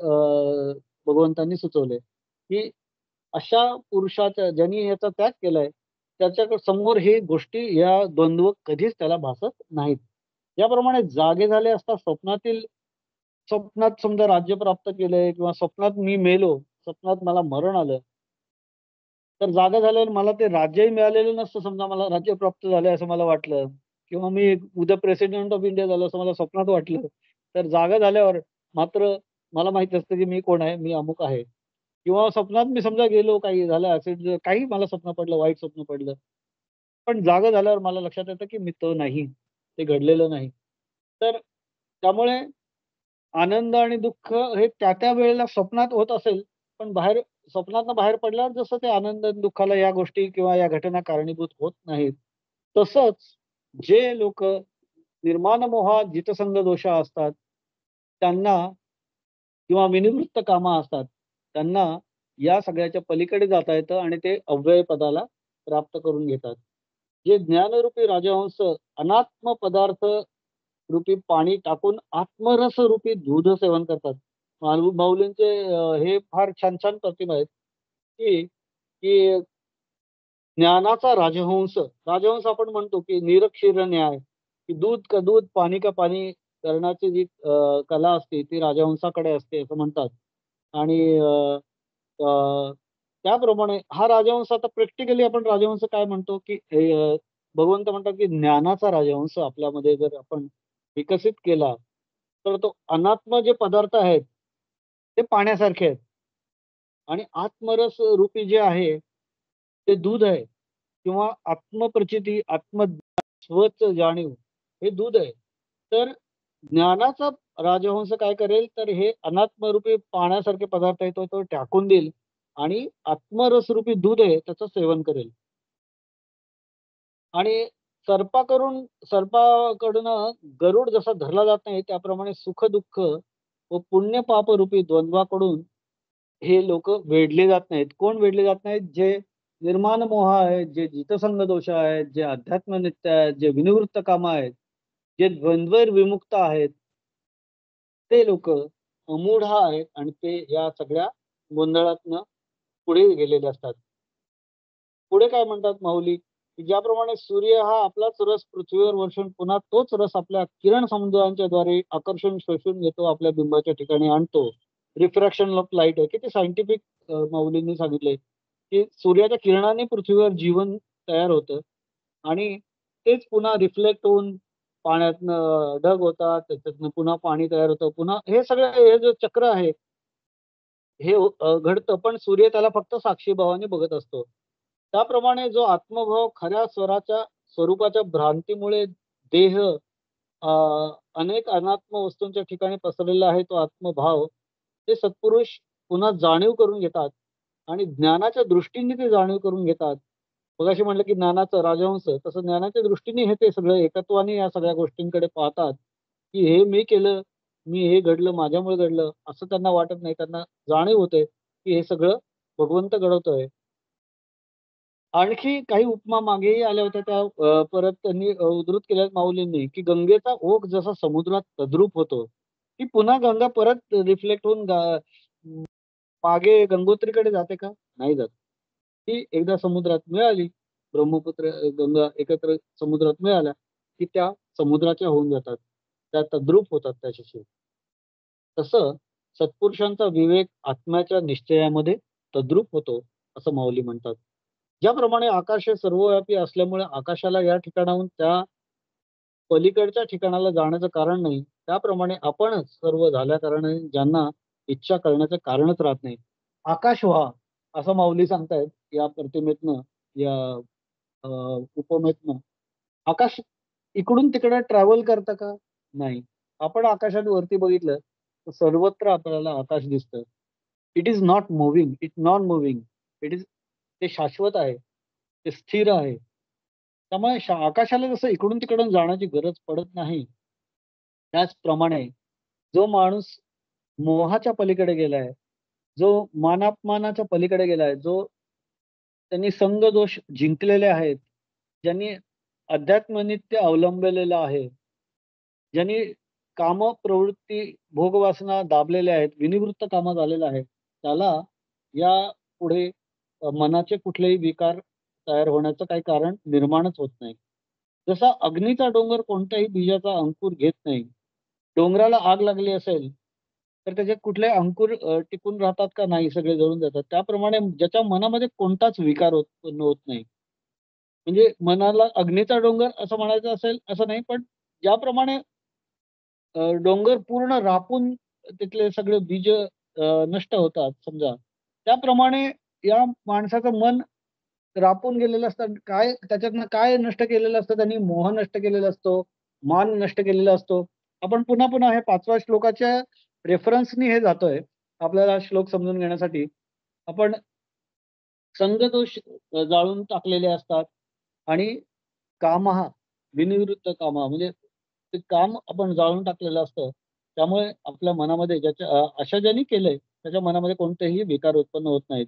भगवंतांनी सुचवलंय, की अशा पुरुषाच्या ज्यांनी याचा त्याग केलाय, त्याच्याकडे समोर हे गोष्टी या द्वंद्व कधीच त्याला भासत नाहीत. ज्याप्रमाणे जागे झाले असता स्वप्नात समजा राज्य प्राप्त केलंय किंवा स्वप्नात मी मेलो, स्वप्नात मला मरण आलं, तर जागा झाल्यावर मला ते राज्यही मिळालेलं नसतं समजा मला राज्य प्राप्त झालंय असं मला वाटलं किंवा मी उद्या प्रेसिडेंट ऑफ इंडिया झालो असं मला स्वप्नात वाटलं. तर जागा झाल्यावर मात्र मला माहीत असतं की मी कोण आहे, मी अमुक आहे. किंवा स्वप्नात मी समजा गेलो, काही झालं ॲक्सिडेंट काही मला स्वप्न पडलं, वाईट स्वप्न पडलं. पण जागा झाल्यावर मला लक्षात येतं की मी तो नाही. ते घडलेलं नाही. तर त्यामुळे आनंद आणि दुःख हे त्या वेळेला स्वप्नात होत असेल, पण स्वप्नातनं बाहेर पडल्यावर जसं ते आनंद आणि दुःखाला या गोष्टी किंवा या घटना कारणीभूत होत नाहीत. तसंच जे लोकं निर्माण मोहात जितसंग दोषा असतात, त्यांना किंवा विनिवृत्त कामं असतात, त्यांना या सगळ्याच्या पलीकडे जाता येतं आणि ते अव्यय पदाला प्राप्त करून घेतात. जे ज्ञानरूपी राजहंस अनात्म पदार्थ रूपी पाणी टाकून आत्मरस रूपी दूध सेवन करतात. माऊलींचे हे फार छान-छान प्रतिमा आहेत, की की ज्ञानाचा राजहंस, राजहंस आपण म्हणतो, की निरक्षीर न्याय, की दूध का दूध, पाणी का पाणी करण्याची जी कला असते, ती राजहंसाकडे असते असं म्हणतात. आणि अ, त्याप्रमाणे हा राजहंस आता प्रॅक्टिकली आपण राजहंस काय म्हणतो, की भगवंत म्हणतात, की ज्ञानाचा राजहंस आपल्यामध्ये जर आपण विकसित केला, तर तो अनात्म जे पदार्थ आहेत, ते पाण्यासारखे आहेत आणि आत्मरस रूपी जे आहे, ते दूध आहे किंवा आत्मप्रचिती, स्वच जाणीव हे दूध आहे. तर ज्ञानाचा राजहंस काय करेल, तर हे अनात्मरूपी पाण्यासारखे पदार्थ आहे, तो तो टाकून देईल आणि आत्मरसरूपी दूध आहे, त्याचं सेवन करेल. आणि सर्पाकडून गरुड जसा धरला जात नाही, त्याप्रमाणे सुख-दुःख व पुण्य-पाप रूपी द्वंद्वाकडून हे लोकं वेढले जात नाहीत. कोण वेढले जात नाहीत? जे निर्माण मोह आहेत, जे जितसंग दोष आहेत, जे अध्यात्म नित्य आहेत, जे विनिवृत्त कामं आहेत, जे द्वंद्वैर विमुक्त आहेत, ते लोक मूढ आहेत आणि ते या सगळ्या गोंधळातनं पुढे गेलेले असतात. पुढे काय म्हणतात माऊली, की ज्याप्रमाणे सूर्य हा आपलाच रस पृथ्वीवर वर्षून पुन्हा तोच रस आपल्या किरण समुद्रांच्या द्वारे आकर्षण शोषून घेतो, आपल्या बिंबाच्या ठिकाणी आणतो. रिफ्रॅक्शन ऑफ लाईट आहे, किती सायंटिफिक माऊलींनी सांगितलंय, की सूर्याच्या किरणाने पृथ्वीवर जीवन तयार होतं आणि तेच पुन्हा रिफ्लेक्ट होऊन पाण्यातनं ढग होतात, त्याच्यातनं पुन्हा पाणी तयार होतं, पुन्हा हे सगळं हे जे चक्र आहे, हे घडतं, पण सूर्य त्याला फक्त साक्षीभावाने बघत असतो. त्याप्रमाणे जो आत्मभाव खऱ्या स्वरूपाच्या भ्रांतीमुळे देह अ, अनेक अनात्म वस्तूंच्या ठिकाणी पसरलेला आहे, तो आत्मभाव ते सत्पुरुष पुन्हा जाणीव करून घेतात आणि ज्ञानाच्या दृष्टीने ते जाणीव करून घेतात. मगाशी म्हटलं की ज्ञानाचं राजहंस, तसं ज्ञानाच्या दृष्टीने हे ते सगळं एकत्वाने या सगळ्या गोष्टींकडे पाहतात, की हे मी केलं, हे घडलं, माझ्यामुळे घडलं, असं त्यांना वाटत नाही. त्यांना जाणीव होते, की हे सगळं भगवंत घडवतोय. आणखी काही उपमा मागेही आल्या होत्या त्या परत त्यांनी उद्धृत केल्यात माऊलींनी, की गंगेचा ओघ जसा समुद्रात तद्रूप होतो, ती पुन्हा गंगा परत रिफ्लेक्ट होऊन मागे गंगोत्रीकडे जाते का? नाही जात. ती एकदा समुद्रात मिळाली, ब्रह्मपुत्र, गंगा एकत्र समुद्रात मिळाल्या, की त्या समुद्राच्या होऊन जातात. त्या तद्रूप होतात त्याच्याशी. तसं सत्पुरुषांचा विवेक आत्म्याच्या निश्चयामध्ये तद्रूप होतो, असं माऊली म्हणतात. ज्याप्रमाणे आकाश हे सर्वव्यापी असल्यामुळे आकाशाला या ठिकाणाहून त्या पलीकडच्या ठिकाणाला जाण्याचं कारण नाही, त्याप्रमाणे आपणच सर्व झाल्या कारणाने ज्यांना इच्छा करण्याचं कारणच राहत नाही. आकाश व्हा, असं माऊली सांगतायत या प्रतिमेतनं, या अ, उपमेतनं. आकाश इकडून तिकडे ट्रॅव्हल करतं का? नाही. आपण आकाशात वरती बघितलं, तर सर्वत्र आपल्याला आकाश दिसतं. It is not moving, it non moving. It is ते शाश्वत आहे. ते स्थिर आहे. त्यामुळे आकाशाला जसं इकडून-तिकडून जाण्याची गरज पडत नाही, त्याचप्रमाणे जो माणूस मोहाच्या पलीकडे गेलाय, जो मानापमानाच्या पलीकडे गेलाय, जो त्यांनी संगदोष जिंकलेले आहेत, ज्यांनी अध्यात्मनित्य अवलंबलेलं आहे, ज्यांनी काम, प्रवृत्ती, भोगवासना दाबलेल्या आहेत, विनिवृत्त कामं झालेलं आहे, त्याला या पुढे मनाचे कुठलेही विकार तयार होण्याचं काही कारण निर्माणच होत नाही. जसा अग्नीचा डोंगर कोणत्याही बीजाचा अंकुर घेत नाही. डोंगराला आग लागली असेल, तर त्याच्यात कुठले अंकुर टिकून राहतात का? नाही, सगळे जळून जातात. त्याप्रमाणे ज्याच्या मनामध्ये कोणताच विकार उत्पन्न होत नाही. म्हणजे मनाला अग्नीचा डोंगर असं म्हणायचं असेल असं नाही, पण ज्याप्रमाणे डोंगर पूर्ण रापून तिथले सगळे बीज नष्ट होतात समजा, त्याप्रमाणे या माणसाचं मन रापून गेलेलं असतं. काय त्याच्यातनं काय नष्ट केलेलं असतं त्यांनी? मोह नष्ट केलेला असतो, मान नष्ट केलेला असतो. आपण पुन्हा-पुन्हा हे 5व्या श्लोकाच्या रेफरन्सनी हे जातोय, आपल्याला श्लोक समजून घेण्यासाठी. आपण संगदोष जाळून टाकलेले असतात आणि कामः, विनिवृत्त कामः म्हणजे ते काम आपण जाळून टाकलेलं असतं. त्यामुळे आपल्या मनामध्ये अशा ज्यांनी केलंय, त्याच्या मनामध्ये कोणतेही विकार उत्पन्न होत नाहीत.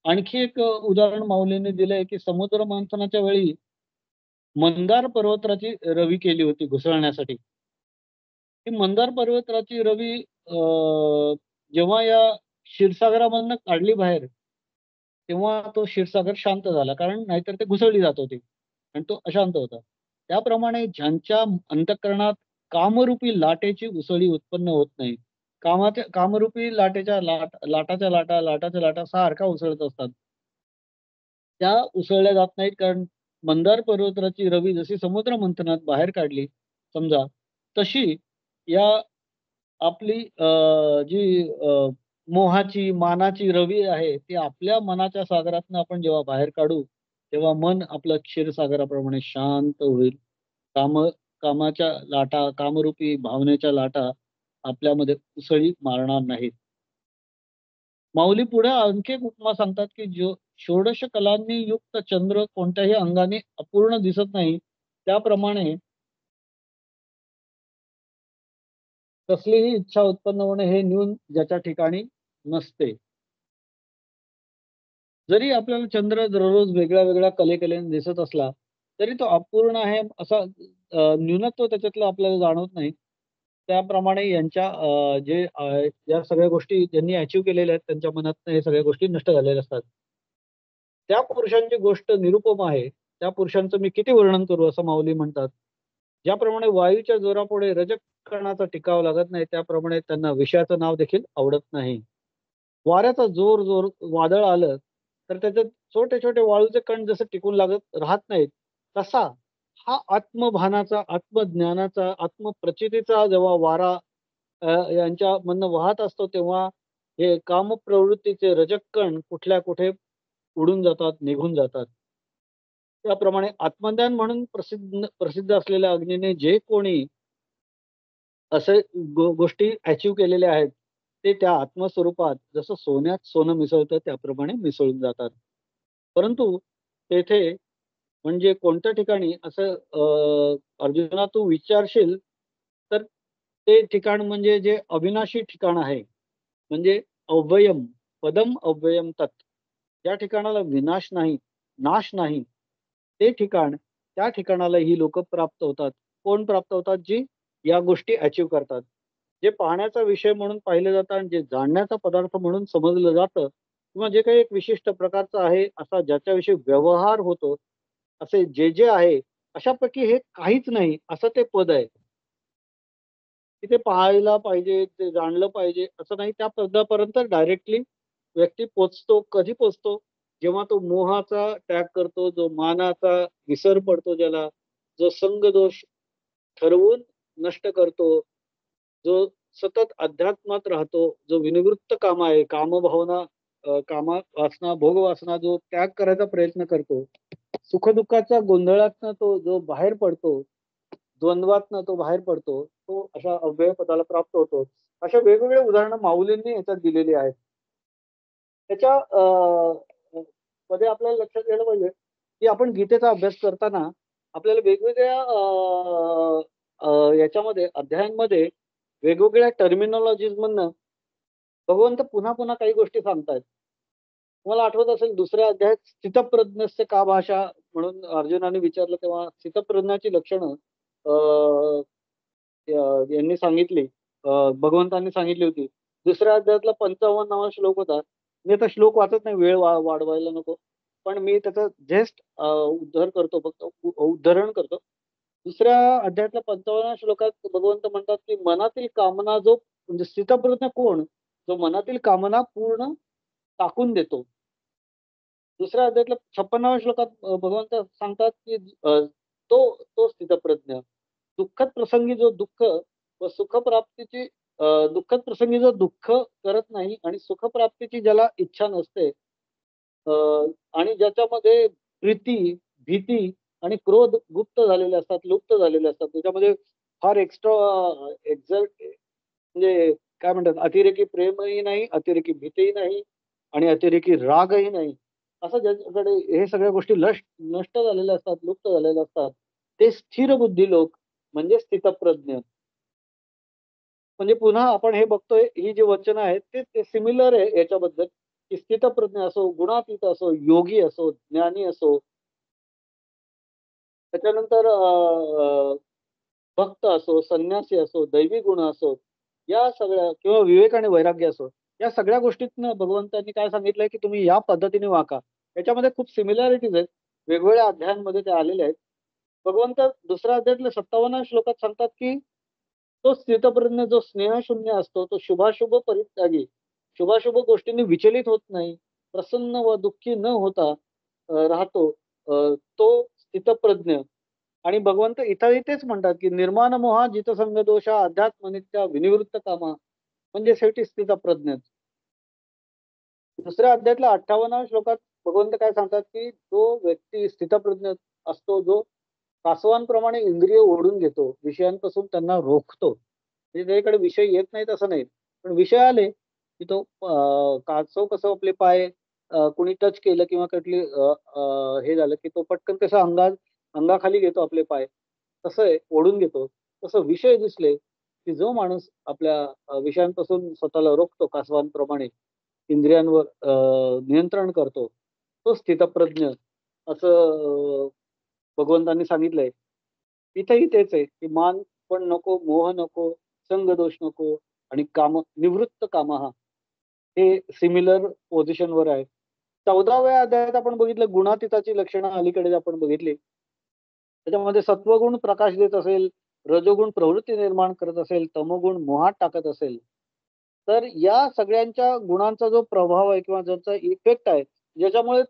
आणखी एक उदाहरण माऊलींनी दिलंय, की समुद्र मंथनाच्या वेळी मंदार पर्वताची रवी केली होती घुसळण्यासाठी. ती मंदार पर्वताची रवी जेव्हा या क्षीरसागरामधनं काढली बाहेर, तेव्हा तो क्षीरसागर शांत झाला. कारण नाहीतर ते घुसळली जात होती आणि तो अशांत होता. त्याप्रमाणे ज्यांच्या अंतःकरणात कामरूपी लाटेची उसळी उत्पन्न होत नाही. कामरूपी लाटाच्या लाटाच्या लाटा सारख्या उसळत असतात. त्या उसळल्या जात नाहीत, कारण मंदार पर्वताची रवी जशी समुद्र मंथनात बाहेर काढली समजा, तशी या आपली जी मोहाची, मानाची रवी आहे, ती आपल्या मनाच्या सागरातनं आपण जेव्हा बाहेर काढू, तेव्हा मन आपलं क्षीरसागराप्रमाणे शांत होईल. काम कामाच्या लाटा, कामरूपी भावनेच्या लाटा आपल्यामध्ये उसळी मारणार नाहीत. माऊली पुढे आणखी एक उपमा सांगतात, की जो षोडश कलांनी युक्त चंद्र कोणत्याही अंगाने अपूर्ण दिसत नाही, त्याप्रमाणे कसलीही इच्छा उत्पन्न होणे हे न्यून ज्याच्या ठिकाणी नसते. जरी आपल्याला चंद्र दररोज वेगळ्या वेगळ्या कलेने दिसत असला तरी तो अपूर्ण आहे असा न्यूनत्व त्याच्यातलं आपल्याला जाणवत नाही. त्याप्रमाणे यांच्या या सगळ्या गोष्टी ज्यांनी अचीव्ह केलेल्या आहेत त्यांच्या मनातनं हे सगळ्या गोष्टी नष्ट झालेल्या असतात. त्या पुरुषांची गोष्ट निरुपम आहे. त्या पुरुषांचं मी किती वर्णन करू असं माऊली म्हणतात. ज्याप्रमाणे वायूच्या जोरापुढे रजक कणाचा टिकाव लागत नाही त्याप्रमाणे त्यांना विषयाचं नाव देखील आवडत नाही. वाऱ्याचा जोर वादळ आलं तर त्याच्यात छोटे छोटे वाळूचे कण जसं टिकून लागत राहत नाहीत तसा हा आत्मभानाचा, आत्मज्ञानाचा, आत्मप्रचितीचा जेव्हा वारा यांच्या मधनं वाहत असतो तेव्हा हे कामप्रवृत्तीचे रजक कण कुठल्या कुठे उडून जातात, निघून जातात. त्याप्रमाणे आत्मज्ञान म्हणून प्रसिद्ध असलेल्या अग्नीने जे कोणी असे गोष्टी अचीव्ह केलेल्या आहेत ते त्या आत्मस्वरूपात जसं सोन्यात सोनं मिसळतं त्याप्रमाणे मिसळून जातात. परंतु तेथे म्हणजे कोणत्या ठिकाणी असं अर्जुना तू विचारशील तर ते ठिकाण म्हणजे जे अविनाशी ठिकाण आहे म्हणजे अव्ययम, पदम अव्ययम तत्. ज्या ठिकाणाला विनाश नाही, नाश नाही, ते ठिकाण, त्या ठिकाणाला ही लोक प्राप्त होतात. कोण प्राप्त होतात? जी या गोष्टी अचीव्ह करतात. जे पाहण्याचा विषय म्हणून पाहिलं जातं आणि जे जाणण्याचा पदार्थ म्हणून समजलं जातं किंवा जे काही एक विशिष्ट प्रकारचं आहे असा ज्याच्याविषयी व्यवहार होतो असे जे जे आहे अशापैकी हे काहीच नाही असं ते पद आहे. की ते पाहायला पाहिजे, ते जाणलं पाहिजे असं नाही. त्या पदापर्यंत डायरेक्टली व्यक्ती पोचतो. कधी पोचतो? जेव्हा तो मोहाचा त्याग करतो, जो मानाचा विसर पडतो ज्याला, जो संग दोष ठरवून नष्ट करतो, जो सतत अध्यात्मात राहतो, जो विनिवृत्त काम आहे, कामभावना, कामवासना, भोगवासना जो त्याग करायचा प्रयत्न करतो, सुखदुःखाच्या गोंधळातनं तो जो बाहेर पडतो, द्वंद्वातनं तो बाहेर पडतो, तो अशा अव्यय पदाला प्राप्त होतो. अशा वेगवेगळ्या उदाहरणं माऊलींनी याच्यात दिलेली आहेत. त्याच्या मध्ये आपल्याला लक्षात घ्यायला पाहिजे, की आपण गीतेचा अभ्यास करताना आपल्याला वेगवेगळ्या याच्यामध्ये अध्यायांमध्ये वेगवेगळ्या टर्मिनॉलॉजीज मधनं भगवंत पुन्हा पुन्हा काही गोष्टी सांगतायत. तुम्हाला आठवत असेल दुसऱ्या अध्यायात स्थितप्रज्ञस्य का भाषा म्हणून अर्जुनाने विचारलं तेव्हा स्थितप्रज्ञाची लक्षणं यांनी सांगितली, भगवंतांनी सांगितली होती. दुसऱ्या अध्यायातला 55वा श्लोक होता. मी आता श्लोक वाचत नाही, वेळ वाढवायला नको. पण मी त्याचं जस्ट उद्धार करतो, फक्त उद्धरण करतो. दुसऱ्या अध्यायातल्या 55व्या श्लोकात भगवंत म्हणतात की मनातील कामना जो म्हणजे स्थितप्रज्ञ कोण? जो मनातील कामना पूर्ण टाकून देतो. दुसऱ्या अध्यायातल्या 56व्या श्लोकात भगवंत सांगतात की तो तो स्थितप्रज्ञ दुःखद प्रसंगी जो दुःख व सुखप्राप्तीची दुःखद प्रसंगी जो दुःख करत नाही आणि सुखप्राप्तीची ज्याला इच्छा नसते आणि ज्याच्यामध्ये प्रीती, भीती आणि क्रोध गुप्त झालेले असतात, लुप्त झालेले असतात. त्याच्यामध्ये फार एक्स्ट्रा म्हणजे काय म्हणतात, अतिरेकी प्रेमही नाही, अतिरेकी भीतीही नाही आणि अतिरेकी रागही नाही. असं ज्याच्याकडे हे सगळ्या गोष्टी नष्ट झालेल्या असतात, लुप्त झालेल्या असतात, ते स्थिर बुद्धी लोक म्हणजे स्थितप्रज्ञ. म्हणजे पुन्हा आपण हे बघतोय, ही जी वचनं आहेत ते सिमिलर आहे याच्याबद्दल, की स्थितप्रज्ञ असो, गुणातीत असो, योगी असो, ज्ञानी असो, त्याच्यानंतर भक्त असो, संन्यासी असो, दैवी गुण असो, या सगळ्या किंवा विवेक आणि वैराग्य असो, या सगळ्या गोष्टीतनं भगवंतांनी काय सांगितलंय, की तुम्ही या पद्धतीने वाका. याच्यामध्ये खूप सिमिलॅरिटीज आहेत. वेगवेगळ्या अध्यायांमध्ये ते आलेले आहेत. भगवंत दुसऱ्या अध्यायातल्या 57व्या श्लोकात सांगतात, की तो स्थितप्रज्ञ जो स्नेहशून्य असतो, तो शुभाशुभ परित्यागी, शुभाशुभ गोष्टींनी विचलित होत नाही, प्रसन्न व दुःखी न होता राहतो, तो स्थितप्रज्ञ. आणि भगवंत इथंही तेच म्हणतात, की निर्माण मोहा जितसंग दोषा अध्यात्म नित्या विनिवृत्त कामा म्हणजे शेवटी स्थितप्रज्ञ. दुसऱ्या अध्यायातल्या 58व्या श्लोकात भगवंत काय सांगतात, की जो व्यक्ती स्थितप्रज्ञ असतो, जो कासवांप्रमाणे इंद्रिय ओढून घेतो, विषयांपासून त्यांना रोखतो. म्हणजे त्याच्याकडे विषय येत नाहीत असं नाही. पण विषय आले, की तो कासव कसं आपले पाय कुणी टच केलं किंवा कुठली हे झालं, की तो पटकन कसं अंगाखाली घेतो आपले पाय. तसं आहे, ओढून घेतो. तसं विषय दिसले, की जो माणूस आपल्या विषयांपासून स्वतःला रोखतो कासवांप्रमाणे, इंद्रियांवर नियंत्रण करतो, तो स्थितप्रज्ञ असं भगवंतांनी सांगितलंय. इथेही तेच आहे की मान पण नको, मोह नको, संग दोष नको आणि निवृत्त कामहा हे सिमिलर पोझिशनवर आहे. 14व्या अध्यायात आपण बघितलं गुणातीताची लक्षणं अलीकडेच आपण बघितली. त्याच्यामध्ये सत्वगुण प्रकाश देत असेल, रजोगुण प्रवृत्ती निर्माण करत असेल, तमोगुण मोहात टाकत असेल, तर या सगळ्यांच्या गुणांचा जो प्रभाव आहे किंवा ज्याचा इफेक्ट आहे, ज्याच्यामुळे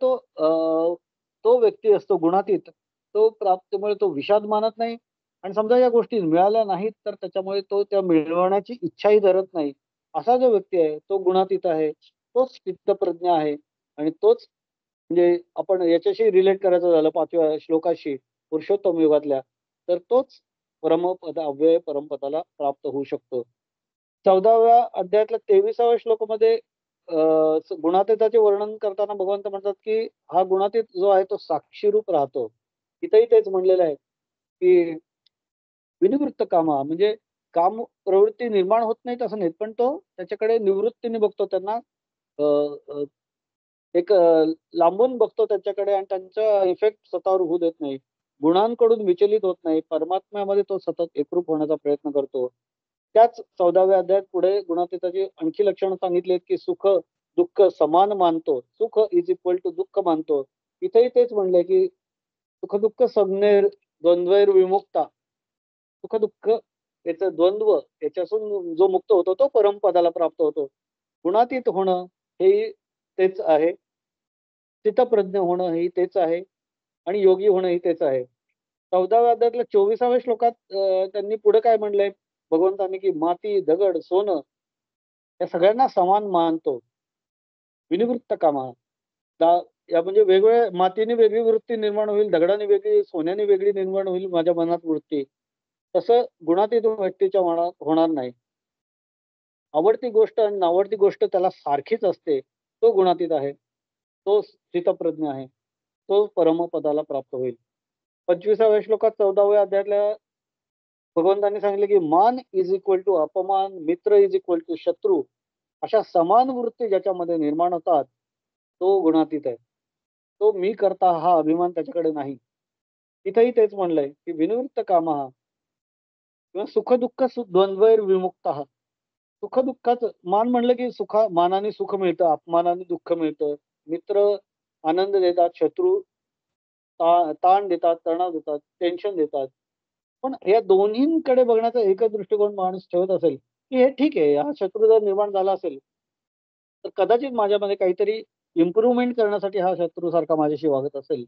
तो व्यक्ती असतो गुणातीत, तो प्राप्तीमुळे तो विषाद मानत नाही आणि समजा या गोष्टी मिळाल्या नाहीत, तर त्याच्यामुळे तो त्या मिळवण्याची इच्छाही धरत नाही. असा जो व्यक्ती आहे, तो गुणातीत आहे, तोच स्थितप्रज्ञ आहे आणि तोच म्हणजे आपण याच्याशी रिलेट करायचं झालं 5व्या श्लोकाशी पुरुषोत्तम युगातल्या, तर तोच अव्यय परमपदाला प्राप्त होऊ शकतो. 14व्या अध्यायातल्या 23व्या श्लोकामध्ये गुणातीताचे वर्णन करताना भगवंत म्हणतात की हा गुणातीत जो आहे तो साक्षीरूप राहतो. इथेही तेच म्हणलेलं आहे की विनिवृत्त कामा म्हणजे काम प्रवृत्ती निर्माण होत नाहीत असं नाही, पण तो त्याच्याकडे निवृत्तीने बघतो. त्यांना अ, अ, एक लांबून बघतो त्याच्याकडे आणि त्यांचा इफेक्ट स्वतःवर होऊ देत नाही. गुणांकडून विचलित होत नाही. परमात्म्यामध्ये तो सतत एकरूप होण्याचा प्रयत्न करतो. त्याच 14व्या अध्यायात पुढे गुणातीताची आणखी लक्षणं सांगितली की सुख, दुःख समान मानतो. सुख इज इक्वल टू दुःख मानतो. इथेही तेच म्हणलंय की सुख दुःख संज्ञेर द्वंद्वैर विमुक्ता. सुख दुःख याचं द्वंद्व याच्यापासून जो मुक्त होतो तो परमपदाला प्राप्त होतो. गुणातीत होणं हे तेच आहे. स्थितप्रज्ञ होणं हे तेच आहे आणि योगी होणं हे तेच आहे. 14व्या अध्यायातल्या 24व्या श्लोकात त्यांनी पुढे काय म्हणलंय भगवंतांनी की माती, दगड, सोनं या सगळ्यांना समान मानतो. विनिवृत्त कामा. या म्हणजे वेगवेगळ्या मातीने वेगळी वृत्ती निर्माण होईल, दगडाने वेगळी, सोन्याने वेगळी निर्माण होईल माझ्या मनात वृत्ती. तसं गुणातीत व्यक्तीच्या मनात होणार नाही. आवडती गोष्ट आणि नावडती गोष्ट त्याला सारखीच असते. तो गुणातीत आहे. तो स्थितप्रज्ञ आहे. तो परमपदाला प्राप्त होईल. 25व्या श्लोकात 14व्या अध्यायातल्या भगवंतांनी सांगितले की मान इज इक्वल टू अपमान, मित्र इज इक्वल टू शत्रू. अशा समान वृत्ती ज्याच्यामध्ये निर्माण होतात, तो गुणातीत आहे. तो मी करता हा अभिमान त्याच्याकडे नाही. इथंही तेच म्हणलंय की विनिवृत्त कामः किंवा सुख दुःख द्वंद्वैर विमुक्तः. सुख दुःखाचं मान म्हणलं की मानाने सुख मिळतं, अपमानाने दुःख मिळतं. मित्र आनंद देतात, शत्रू ताण देतात, तणाव देतात, टेन्शन देतात. पण या दोन्हींकडे बघण्याचा एकच दृष्टिकोन माणूस ठेवत असेल, की हे ठीक आहे, हा शत्रू जर निर्माण झाला असेल, तर कदाचित माझ्यामध्ये काहीतरी इम्प्रूव्हमेंट करण्यासाठी हा शत्रूसारखा माझ्याशी वागत असेल.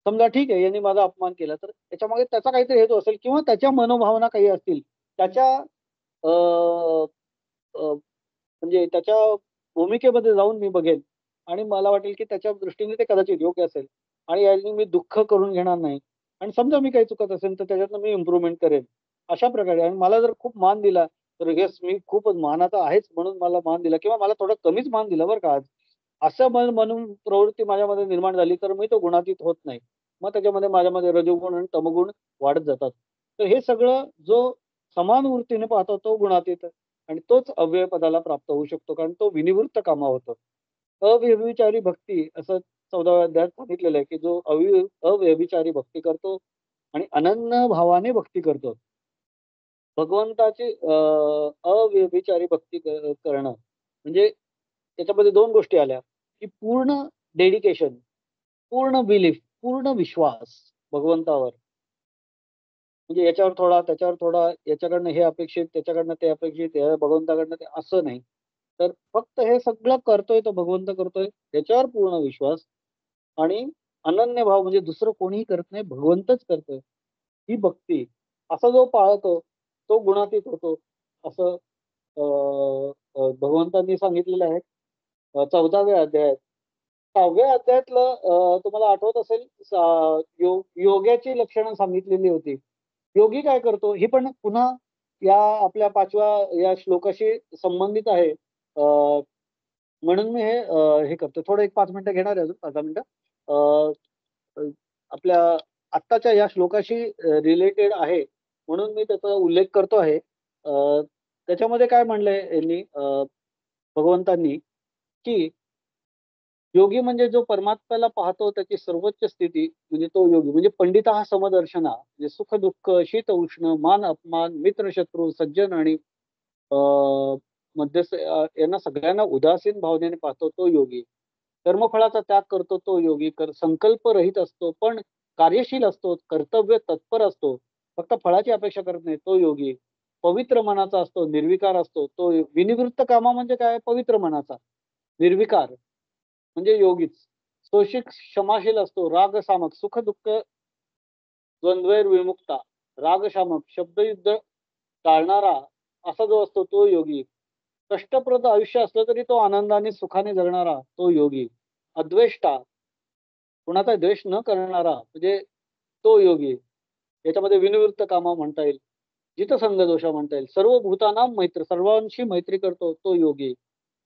समजा ठीक आहे, यांनी माझा अपमान केला, तर त्याच्यामागे त्याचा काहीतरी हेतू असेल किंवा त्याच्या मनोभावना काही असतील. त्याच्या अ, अ, म्हणजे त्याच्या भूमिकेमध्ये जाऊन मी बघेन आणि मला वाटेल की त्याच्या दृष्टीने ते कदाचित योग्य असेल आणि याने मी दुःख करून घेणार नाही आणि समजा मी काही चुकत असेल तर त्याच्यातनं मी इम्प्रूव्हमेंट करेन. अशा प्रकारे आणि मला जर खूप मान दिला, तर येस मी खूपच मानाचा आहेच म्हणून मला मान दिला किंवा मला थोडा कमीच मान दिला बरं का आज. असं म्हणून प्रवृत्ती माझ्यामध्ये निर्माण झाली, तर मी तो गुणातीत होत नाही. मग त्याच्यामध्ये माझ्यामध्ये रजोगुण आणि तमोगुण वाढत जातात. तर हे सगळं जो समान वृत्तीने पाहतो तो गुणातीत आणि तोच अव्यय पदाला प्राप्त होऊ शकतो कारण तो विनिवृत्त कामा होतो. अव्यभिचारी भक्ती असं 14व्या अध्यायात सांगितलेलं आहे, की जो अव्यभिचारी भक्ती करतो आणि अनन्य भावाने भक्ती करतो. भगवंताची अव्यभिचारी भक्ती करणं म्हणजे त्याच्यामध्ये 2 गोष्टी आल्या, की पूर्ण डेडिकेशन, पूर्ण बिलीफ, पूर्ण विश्वास भगवंतावर. म्हणजे याच्यावर थोडा, त्याच्यावर थोडा, याच्याकडनं हे अपेक्षित, त्याच्याकडनं ते अपेक्षित, या भगवंताकडनं ते असं नाही. तर फक्त हे सगळं करतोय तो भगवंत करतोय, त्याच्यावर पूर्ण विश्वास आणि अनन्य भाव म्हणजे दुसरं कोणीही करत नाही, भगवंतच करतोय. ही भक्ती असा जो पाळतो, तो गुणातीत होतो. असं अ, भगवंतांनी सांगितलेलं आहे 14व्या अध्यायात. 6व्या अध्यायातलं तुम्हाला आठवत असेल योग्याची लक्षणं सांगितलेली होती. योगी काय करतो? ही पण पुन्हा या आपल्या 5व्या या श्लोकाशी संबंधित आहे. म्हणून मी हे करतो. थोडं एक 5 मिनिटं घेणार आहे अजून 5-10 मिनिटं. अ, अ, आपल्या आत्ताच्या या श्लोकाशी रिलेटेड आहे. म्हणून मी त्याचा उल्लेख करतो आहे. त्याच्यामध्ये काय म्हणलंय यांनी भगवंतांनी, की योगी म्हणजे जो परमात्म्याला पाहतो त्याची सर्वोच्च स्थिती म्हणजे तो योगी. म्हणजे पंडित हा समदर्शना म्हणजे सुख दुःख शीत उष्ण मान अपमान मित्र शत्रू सज्जन आणि मध्यस्थ यांना सगळ्यांना उदासीन भावनेने पाहतो तो योगी. कर्मफळाचा त्याग करतो तो योगी. संकल्प रहित असतो पण कार्यशील असतो, कर्तव्य तत्पर असतो, फक्त फळाची अपेक्षा करत नाही तो योगी. पवित्र मनाचा असतो, निर्विकार असतो तो विनिवृत्त कामा म्हणजे काय? पवित्र मनाचा. निर्विकार म्हणजे योगीच. सोशिक क्षमाशील असतो, राग सामक, सुख दुःख द्वंद्वैर विमुक्ता, राग शामक, शब्दयुद्ध टाळणारा असा जो असतो तो योगी. कष्टप्रद आयुष्य असलं तरी तो आनंदाने सुखाने जगणारा तो योगी. अद्वेष्टा कुणाचा द्वेष न करणारा म्हणजे तो योगी. याच्यामध्ये विनिवृत्त कामा म्हणता येईल, जितसंग दोषा म्हणता येईल. सर्व भूताना मैत्र, सर्वांशी मैत्री करतो तो योगी.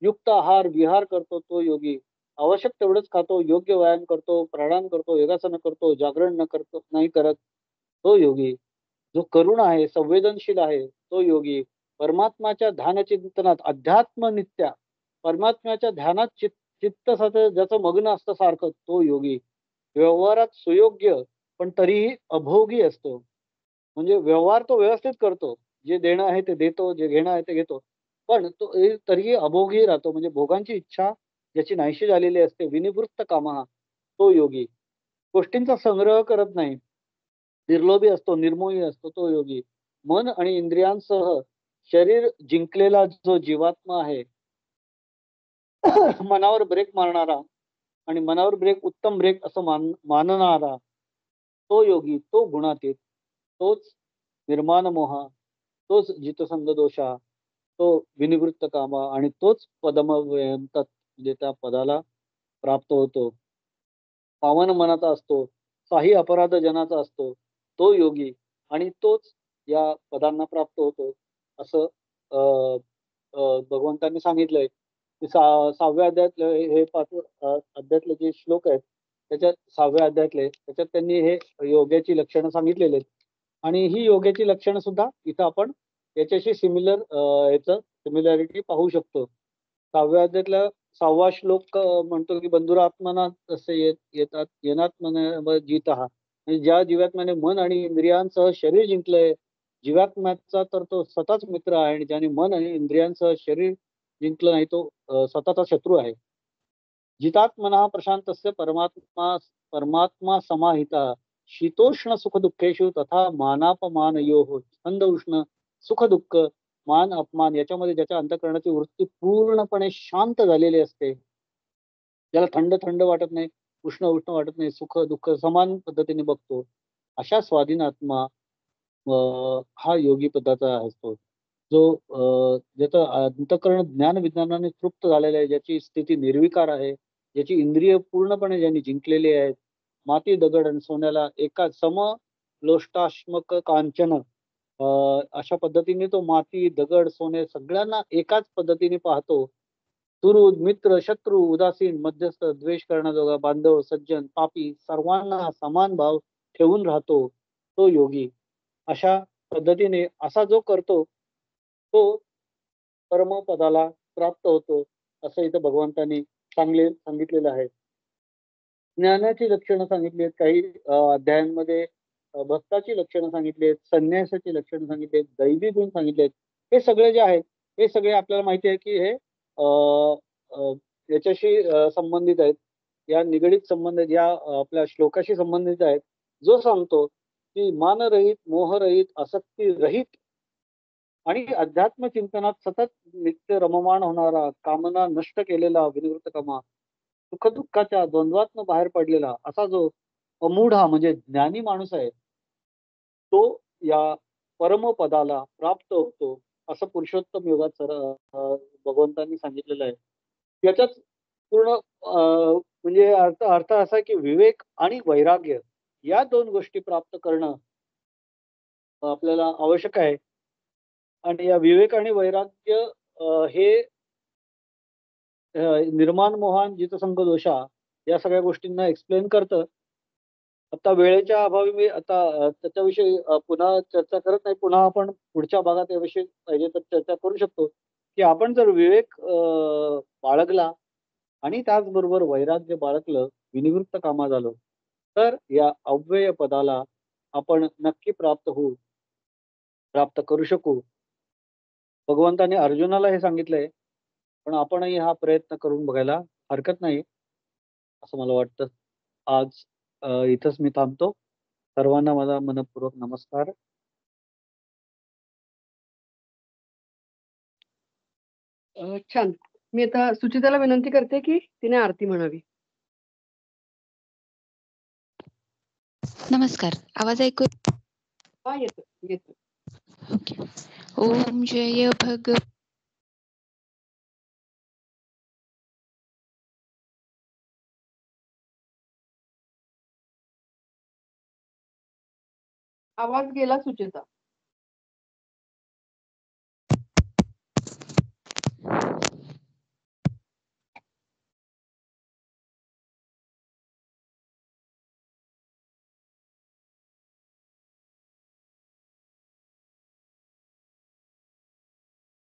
युक्त आहार विहार करतो तो योगी. आवश्यक तेवढंच खातो, योग्य व्यायाम करतो, प्राणायाम करतो, योगासन करतो, जागरण नाही करत तो योगी. जो करुण आहे, संवेदनशील आहे तो योगी. परमात्माच्या ध्यान चिंतनात अध्यात्म नित्या परमात्म्याच्या ध्यानात चित्त सतत ज्याचं मग्न असतं सारखं तो योगी. व्यवहारात सुयोग्य पण तरीही अभोगी असतो. म्हणजे व्यवहार तो व्यवस्थित करतो, जे देणं आहे ते देतो, जे घेणं आहे ते घेतो, पण तो तरीही अभोगी राहतो. म्हणजे भोगांची इच्छा ज्याची नाहीशी झालेली असते. विनिवृत्त कामा तो योगी. गोष्टींचा संग्रह करत नाही, निर्लोभी असतो, निर्मोही असतो तो योगी. मन आणि इंद्रियांसह शरीर जिंकलेला जो जीवात्मा आहे मनावर ब्रेक मारणारा आणि मनावर ब्रेक उत्तम ब्रेक असं मानणारा तो योगी, तो गुणातीत, तोच निर्माण मोहा, तोच जितसंग दोषा, तो विनिवृत्त कामा आणि तोच पदमव्यंतात म्हणजे त्या पदाला प्राप्त होतो. पावन मनाचा असतो, काही अपराध जनाचा असतो तो योगी आणि तोच या पदांना प्राप्त होतो असं अ, भगवंतांनी सांगितलंय. की 6व्या अध्यायातलं हे 5 अध्यायातले जे श्लोक आहेत त्याच्यात 6व्या अध्यायातले त्याच्यात त्यांनी हे योगाची लक्षणं सांगितलेली आहेत. आणि ही योगाची लक्षणं सुद्धा इथं आपण याच्याशी याचं सिमिलॅरिटी पाहू शकतो. 6व्या अध्यायातला 6वा श्लोक म्हणतो की बंधुरात्मना तसे येतात येनात्मने जितः म्हणजे ज्या जीवात्म्याने मन आणि इंद्रियांसह शरीर जिंकलंय, जीवात्म्याचा तर तो स्वतःच मित्र आहे आणि ज्याने मन आणि इंद्रियांसह शरीर जिंकलं नाही तो स्वतःचा शत्रू आहे. जितात्मनः प्रशांतस्य परमात्मा परमात्मा समाहितः शीतोष्ण सुख दुःखेषु तथा मानापमानयोः छंद उष्ण सुख दुःख मान अपमान याच्यामध्ये ज्याच्या अंतःकरणाची वृत्ती पूर्णपणे शांत झालेली असते, ज्याला थंड थंड वाटत नाही, उष्ण उष्ण वाटत नाही, सुख दुःख समान पद्धतीने बघतो, अशा स्वाधीन आत्मा हा योगी पदाचा असतो. जो ज्याचं अंतःकरण ज्ञान विज्ञानाने तृप्त झालेलं आहे, ज्याची स्थिती निर्विकार आहे, ज्याची इंद्रिय पूर्णपणे ज्यांनी जिंकलेली आहेत. माती दगड आणि सोन्याला एका लोष्टाश्मक कांचन अशा पद्धतीने तो माती दगड सोने सगळ्यांना एकाच पद्धतीने पाहतो. सुहृद मित्र शत्रू उदासीन मध्यस्थ द्वेष करण्याजोगा बांधव सज्जन पापी सर्वांना समान भाव ठेवून राहतो तो योगी. अशा पद्धतीने असा जो करतो तो परमपदाला प्राप्त होतो असं इथं भगवंतांनी सांगितलेलं आहे. ज्ञानाची लक्षणं सांगितली आहेत काही अध्यायांमध्ये. भक्ताची लक्षणं सांगितली आहेत, संन्यासाची लक्षणं सांगितली आहेत, दैवी गुण सांगितले आहेत. हे सगळे जे आहेत हे सगळे आपल्याला माहिती आहे की हे याच्याशी संबंधित आहेत, या निगडीत संबंध या आपल्या श्लोकाशी संबंधित आहेत, जो सांगतो की मानरहित मोहरहित आसक्ती रहित आणि अध्यात्म चिंतनात सतत नित्य रममाण होणारा, कामना नष्ट केलेला विनिवृत्त कामा, सुखदुःखाच्या द्वंद्वातनं बाहेर पडलेला असा जो अमूढा म्हणजे ज्ञानी माणूस आहे तो या परमपदाला प्राप्त होतो असं पुरुषोत्तम योगात भगवंतांनी सांगितलेलं आहे. याच्यात पूर्ण म्हणजे अर्थ अर्थ असा आहे की विवेक आणि वैराग्य या 2 गोष्टी प्राप्त करणं आपल्याला आवश्यक आहे. आणि या विवेक आणि वैराग्य हे निर्माण मोहान जितसंग दोषा या सगळ्या गोष्टींना एक्सप्लेन करतं. आता वेळेच्या अभावी मी आता त्याच्याविषयी पुन्हा चर्चा करत नाही. पुन्हा आपण पुढच्या भागात याविषयी पाहिजे तर चर्चा करू शकतो, की आपण जर विवेक बाळगला आणि त्याचबरोबर वैराग्य बाळगलं, विनिवृत्त कामा झालं, तर या अव्यय पदाला आपण नक्की प्राप्त करू शकू. भगवंताने अर्जुनाला हे सांगितलंय, पण आपणही हा प्रयत्न करून बघायला हरकत नाही, असं मला वाटतं. आज इथंच मी थांबतो. सर्वांना माझा मनःपूर्वक नमस्कार. छान. मी आता सुचिताला विनंती करते की तिने आरती म्हणावी. नमस्कार. आवाज ऐकू हा, येतो येतो. ओके. ओम जय भग आवाज गेला सुचिता.